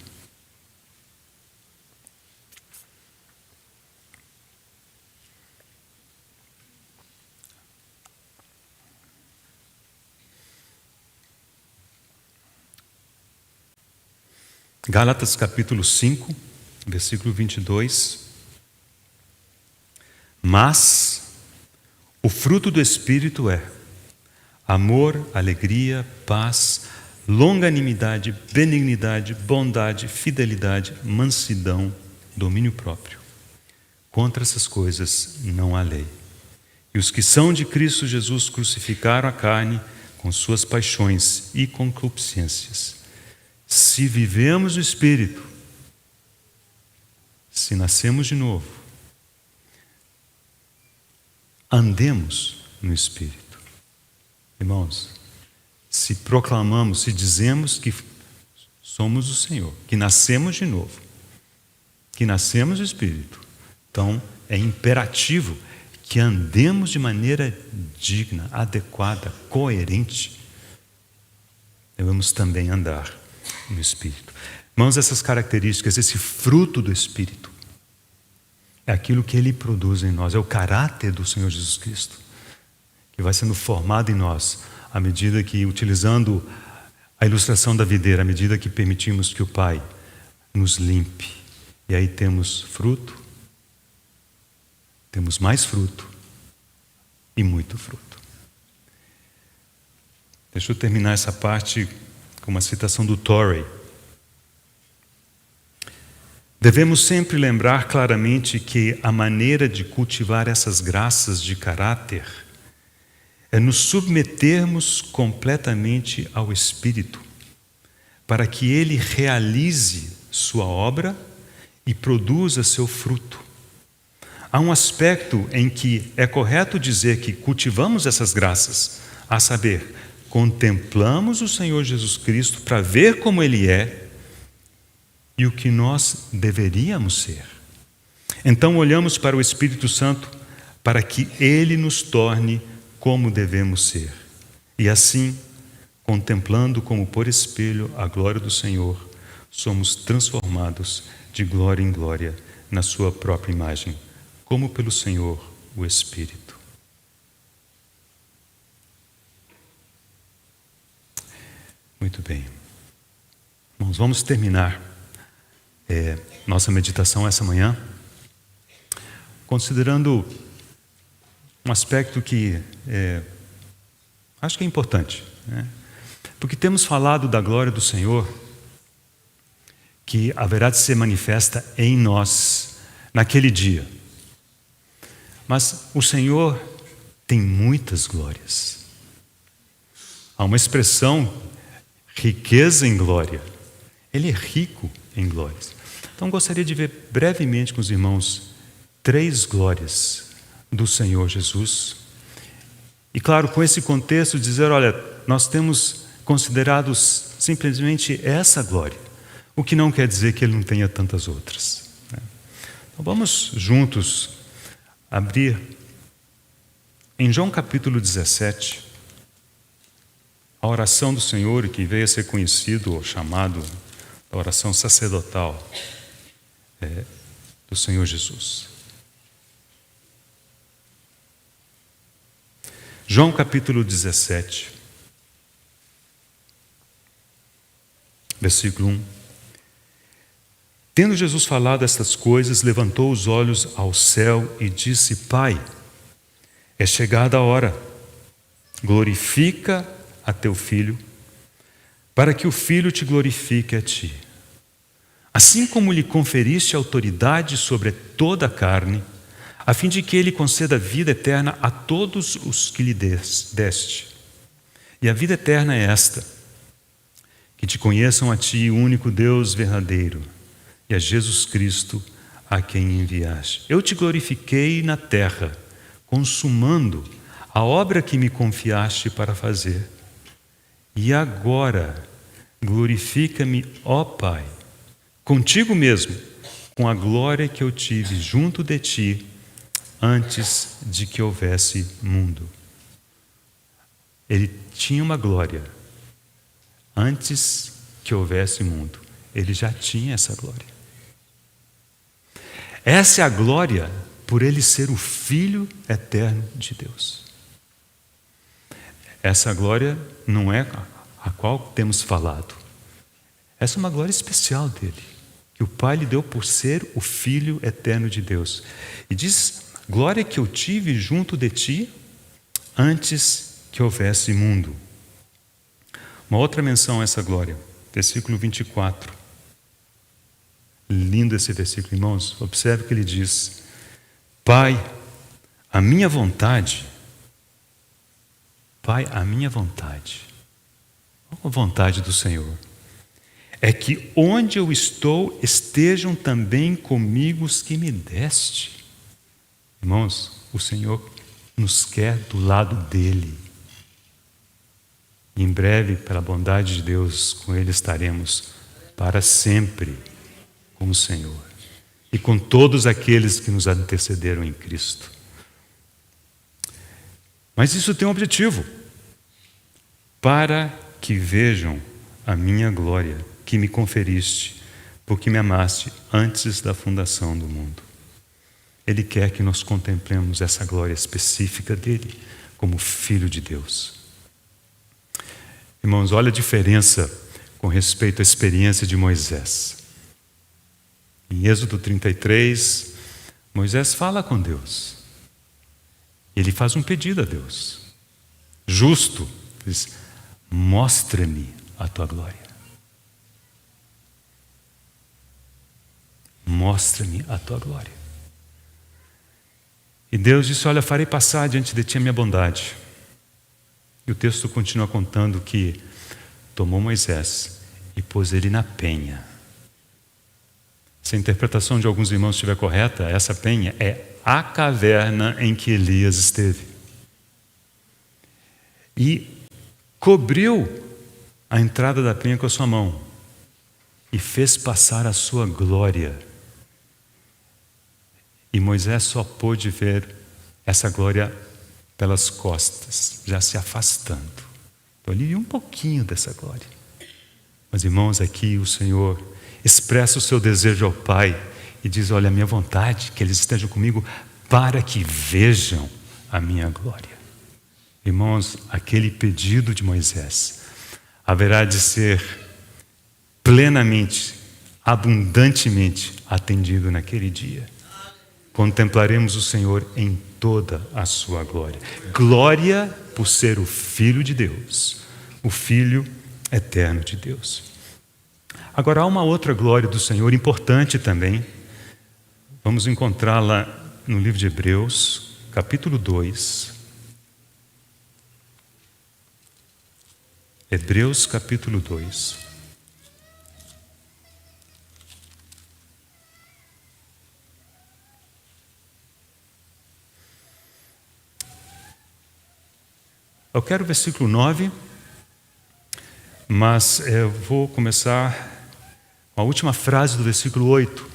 Speaker 1: Gálatas capítulo 5, versículo 22. Mas o fruto do Espírito é amor, alegria, paz, longanimidade, benignidade, bondade, fidelidade, mansidão, domínio próprio. Contra essas coisas não há lei. E os que são de Cristo Jesus crucificaram a carne com suas paixões e concupiscências. Se vivemos no Espírito, se nascemos de novo, andemos no Espírito. Irmãos, se proclamamos, se dizemos que somos o Senhor, que nascemos de novo, que nascemos do Espírito, então é imperativo que andemos de maneira digna, adequada, coerente. Devemos também andar no Espírito. Irmãos, essas características, esse fruto do Espírito, é aquilo que Ele produz em nós, é o caráter do Senhor Jesus Cristo, que vai sendo formado em nós, à medida que, utilizando a ilustração da videira, à medida que permitimos que o Pai nos limpe. E aí temos fruto, temos mais fruto e muito fruto. Deixa eu terminar essa parte com uma citação do Torrey. Devemos sempre lembrar claramente que a maneira de cultivar essas graças de caráter é nos submetermos completamente ao Espírito, para que Ele realize sua obra e produza seu fruto. Há um aspecto em que é correto dizer que cultivamos essas graças, a saber, contemplamos o Senhor Jesus Cristo para ver como Ele é e o que nós deveríamos ser. Então olhamos para o Espírito Santo para que Ele nos torne como devemos ser. E assim, contemplando como por espelho a glória do Senhor, somos transformados de glória em glória na sua própria imagem, como pelo Senhor, o Espírito. Muito bem. Irmãos, vamos terminar nossa meditação essa manhã, considerando um aspecto que acho que é importante, né? Porque temos falado da glória do Senhor, que haverá de ser manifesta em nós naquele dia. Mas o Senhor tem muitas glórias. Há uma expressão, riqueza em glória. Ele é rico em glórias. Então gostaria de ver brevemente com os irmãos 3 glórias do Senhor Jesus. E claro, com esse contexto, dizer, olha, nós temos considerados simplesmente essa glória, o que não quer dizer que Ele não tenha tantas outras, né? Então vamos juntos abrir em João capítulo 17, a oração do Senhor, que veio a ser conhecido ou chamado a oração sacerdotal do Senhor Jesus. João capítulo 17, versículo 1. Tendo Jesus falado estas coisas, levantou os olhos ao céu e disse: Pai, é chegada a hora, glorifica a teu Filho, para que o Filho te glorifique a ti. Assim como lhe conferiste autoridade sobre toda a carne, a fim de que Ele conceda vida eterna a todos os que lhe deste. E a vida eterna é esta: que te conheçam a ti, o único Deus verdadeiro, e a Jesus Cristo, a quem enviaste. Eu te glorifiquei na terra, consumando a obra que me confiaste para fazer. E agora, glorifica-me, ó Pai, contigo mesmo, com a glória que eu tive junto de ti antes de que houvesse mundo. Ele tinha uma glória antes que houvesse mundo. Ele já tinha essa glória. Essa é a glória por ele ser o Filho eterno de Deus. Essa glória não é a qual temos falado. Essa é uma glória especial dele, que o Pai lhe deu por ser o Filho eterno de Deus. E diz, glória que eu tive junto de ti antes que houvesse mundo. Uma outra menção a essa glória, versículo 24. Lindo esse versículo, irmãos. Observe o que ele diz. Pai, a minha vontade, Pai, a minha vontade, a vontade do Senhor, é que onde eu estou estejam também comigo os que me deste. Irmãos, o Senhor nos quer do lado dele. E em breve, pela bondade de Deus, com ele estaremos para sempre com o Senhor e com todos aqueles que nos antecederam em Cristo. Mas isso tem um objetivo: para que vejam a minha glória que me conferiste, porque me amaste antes da fundação do mundo. Ele quer que nós contemplemos essa glória específica dele como Filho de Deus. Irmãos, olha a diferença com respeito à experiência de Moisés. Em Êxodo 33, Moisés fala com Deus. Ele faz um pedido a Deus. Justo, diz, mostra-me a tua glória. Mostra-me a tua glória. E Deus disse, olha, farei passar diante de ti a minha bondade. E o texto continua contando que tomou Moisés e pôs ele na penha. Se a interpretação de alguns irmãos estiver correta, essa penha é a caverna em que Elias esteve. E cobriu a entrada da penha com a sua mão e fez passar a sua glória. E Moisés só pôde ver essa glória pelas costas, já se afastando. Então ele viu um pouquinho dessa glória. Mas irmãos, aqui o Senhor expressa o seu desejo ao Pai e diz, olha, a minha vontade, que eles estejam comigo para que vejam a minha glória. Irmãos, aquele pedido de Moisés haverá de ser plenamente, abundantemente atendido naquele dia. Contemplaremos o Senhor em toda a sua glória. Glória por ser o Filho de Deus, o Filho eterno de Deus. Agora, há uma outra glória do Senhor importante também. Vamos encontrá-la no livro de Hebreus, capítulo 2. Hebreus, capítulo 2. Eu quero o versículo 9, mas eu vou começar com a última frase do versículo 8,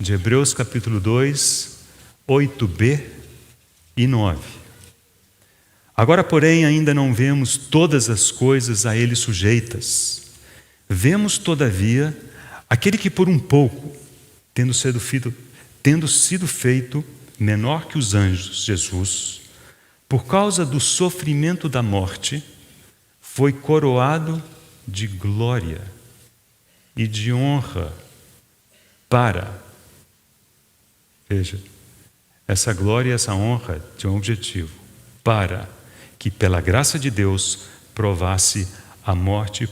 Speaker 1: de Hebreus capítulo 2, 8b e 9. Agora, porém, ainda não vemos todas as coisas a ele sujeitas. Vemos, todavia, aquele que por um pouco, tendo sido feito menor que os anjos, Jesus, por causa do sofrimento da morte, foi coroado de glória e de honra veja, essa glória e essa honra tinham um objetivo, para que pela graça de Deus provasse a morte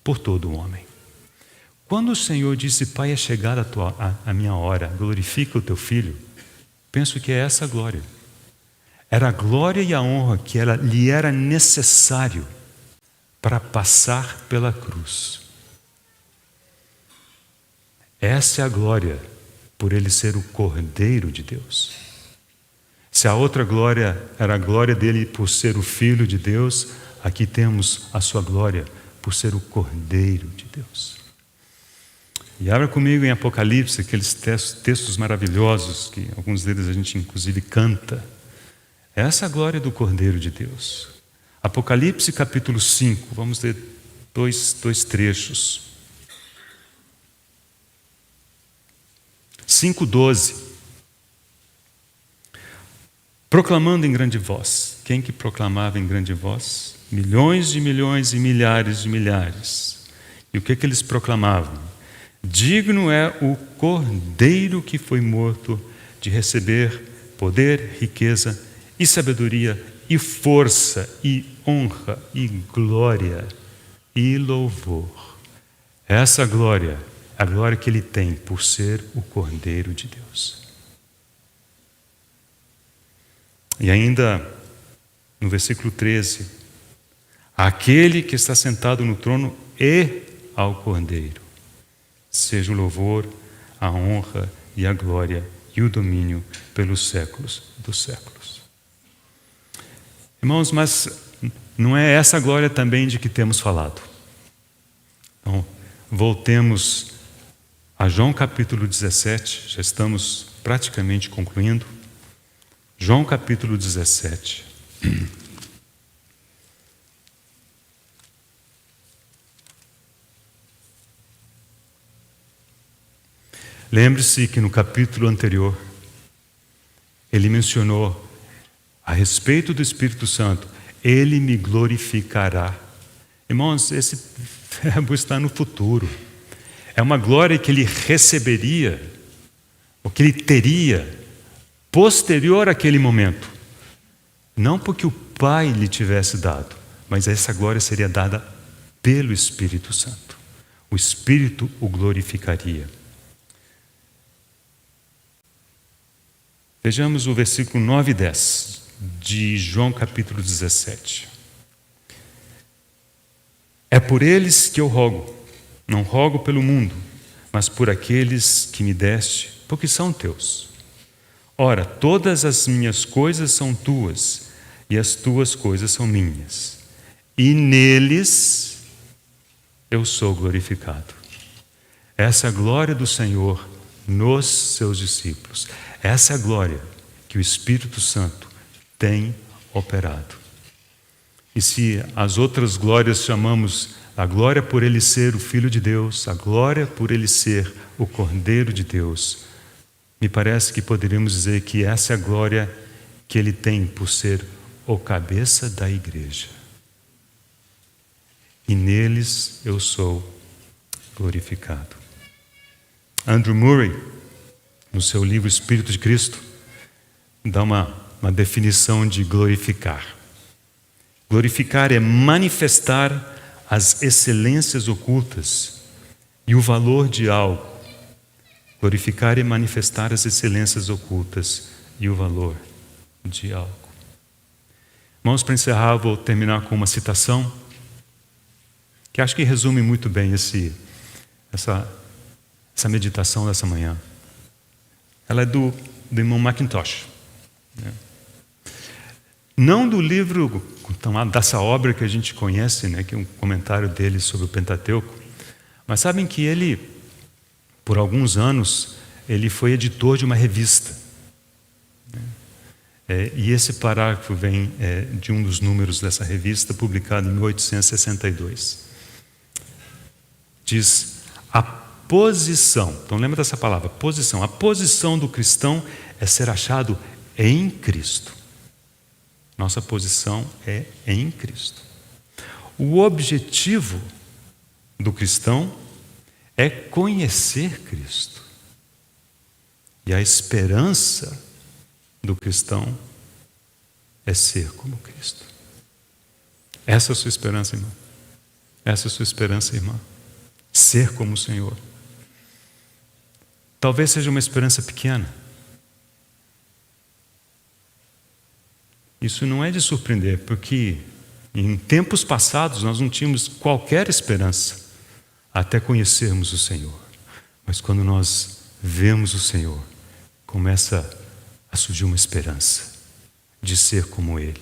Speaker 1: por todo o homem. Quando o Senhor disse, Pai, é chegada a minha hora, glorifica o teu Filho, penso que é essa glória. Era a glória e a honra que lhe era necessário para passar pela cruz. Essa é a glória por ele ser o Cordeiro de Deus. Se a outra glória era a glória dele por ser o Filho de Deus, aqui temos a sua glória por ser o Cordeiro de Deus. E abra comigo em Apocalipse, aqueles textos maravilhosos, que alguns deles a gente inclusive canta. Essa é a glória do Cordeiro de Deus. Apocalipse capítulo 5, vamos ler dois trechos. 5:12. Proclamando em grande voz. Quem que proclamava em grande voz? Milhões de milhões e milhares de milhares. E o que eles proclamavam? Digno é o Cordeiro que foi morto de receber poder, riqueza e sabedoria e força e honra e glória e louvor. Essa glória, a glória que ele tem por ser o Cordeiro de Deus. E ainda no versículo 13, aquele que está sentado no trono e ao Cordeiro, seja o louvor, a honra e a glória e o domínio pelos séculos dos séculos. Irmãos, mas não é essa glória também de que temos falado. Então, voltemos a João capítulo 17, já estamos praticamente concluindo. João capítulo 17. Lembre-se que no capítulo anterior, ele mencionou a respeito do Espírito Santo, ele me glorificará. Irmãos, esse verbo está no futuro. É uma glória que ele receberia, ou que ele teria, posterior àquele momento. Não porque o Pai lhe tivesse dado, mas essa glória seria dada pelo Espírito Santo. O Espírito o glorificaria. Vejamos o versículo 9 e 10 de João capítulo 17. É por eles que eu rogo, não rogo pelo mundo, mas por aqueles que me deste, porque são teus. Ora, todas as minhas coisas são tuas, e as tuas coisas são minhas. E neles eu sou glorificado. Essa é a glória do Senhor nos seus discípulos. Essa é a glória que o Espírito Santo tem operado. E se as outras glórias chamamos a glória por ele ser o Filho de Deus, a glória por ele ser o Cordeiro de Deus, me parece que poderíamos dizer que essa é a glória que ele tem por ser o cabeça da igreja. E neles eu sou glorificado. Andrew Murray, no seu livro Espírito de Cristo, dá uma definição de glorificar. Glorificar é manifestar as excelências ocultas e o valor de algo. Glorificar é manifestar as excelências ocultas e o valor de algo. Irmãos, para encerrar, vou terminar com uma citação que acho que resume muito bem essa meditação dessa manhã. Ela é do irmão Mackintosh. Não do livro, dessa obra que a gente conhece, que é um comentário dele sobre o Pentateuco, mas sabem que ele, por alguns anos, ele foi editor de uma revista. E esse parágrafo vem de um dos números dessa revista, publicado em 1862. Diz: a posição, então lembra dessa palavra, posição. A posição do cristão é ser achado em Cristo. Nossa posição é em Cristo. O objetivo do cristão é conhecer Cristo. E a esperança do cristão é ser como Cristo. Essa é a sua esperança, irmão. Essa é a sua esperança, irmã. Ser como o Senhor. Talvez seja uma esperança pequena. Isso não é de surpreender, porque em tempos passados nós não tínhamos qualquer esperança até conhecermos o Senhor. Mas quando nós vemos o Senhor, começa a surgir uma esperança de ser como Ele.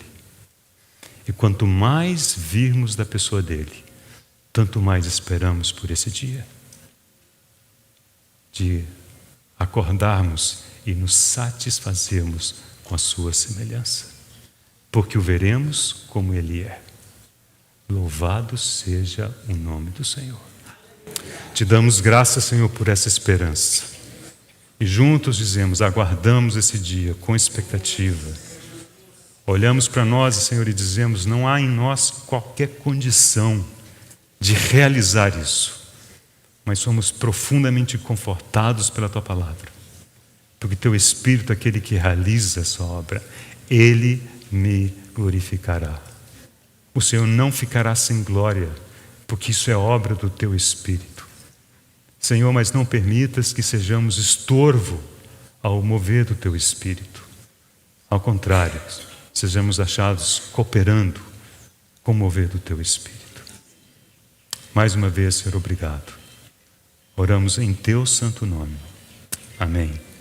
Speaker 1: E quanto mais virmos da pessoa dele, tanto mais esperamos por esse dia de acordarmos e nos satisfazermos com a sua semelhança, porque o veremos como Ele é. Louvado seja o nome do Senhor. Te damos graças, Senhor, por essa esperança. E juntos dizemos, aguardamos esse dia com expectativa. Olhamos para nós, Senhor, e dizemos, não há em nós qualquer condição de realizar isso. Mas somos profundamente confortados pela Tua palavra. Porque Teu Espírito, aquele que realiza essa obra, Ele me glorificará. O Senhor não ficará sem glória, porque isso é obra do Teu Espírito. Senhor, mas não permitas que sejamos estorvo ao mover do Teu Espírito. Ao contrário, sejamos achados cooperando com o mover do Teu Espírito. Mais uma vez, Senhor, obrigado. Oramos em Teu santo nome. Amém.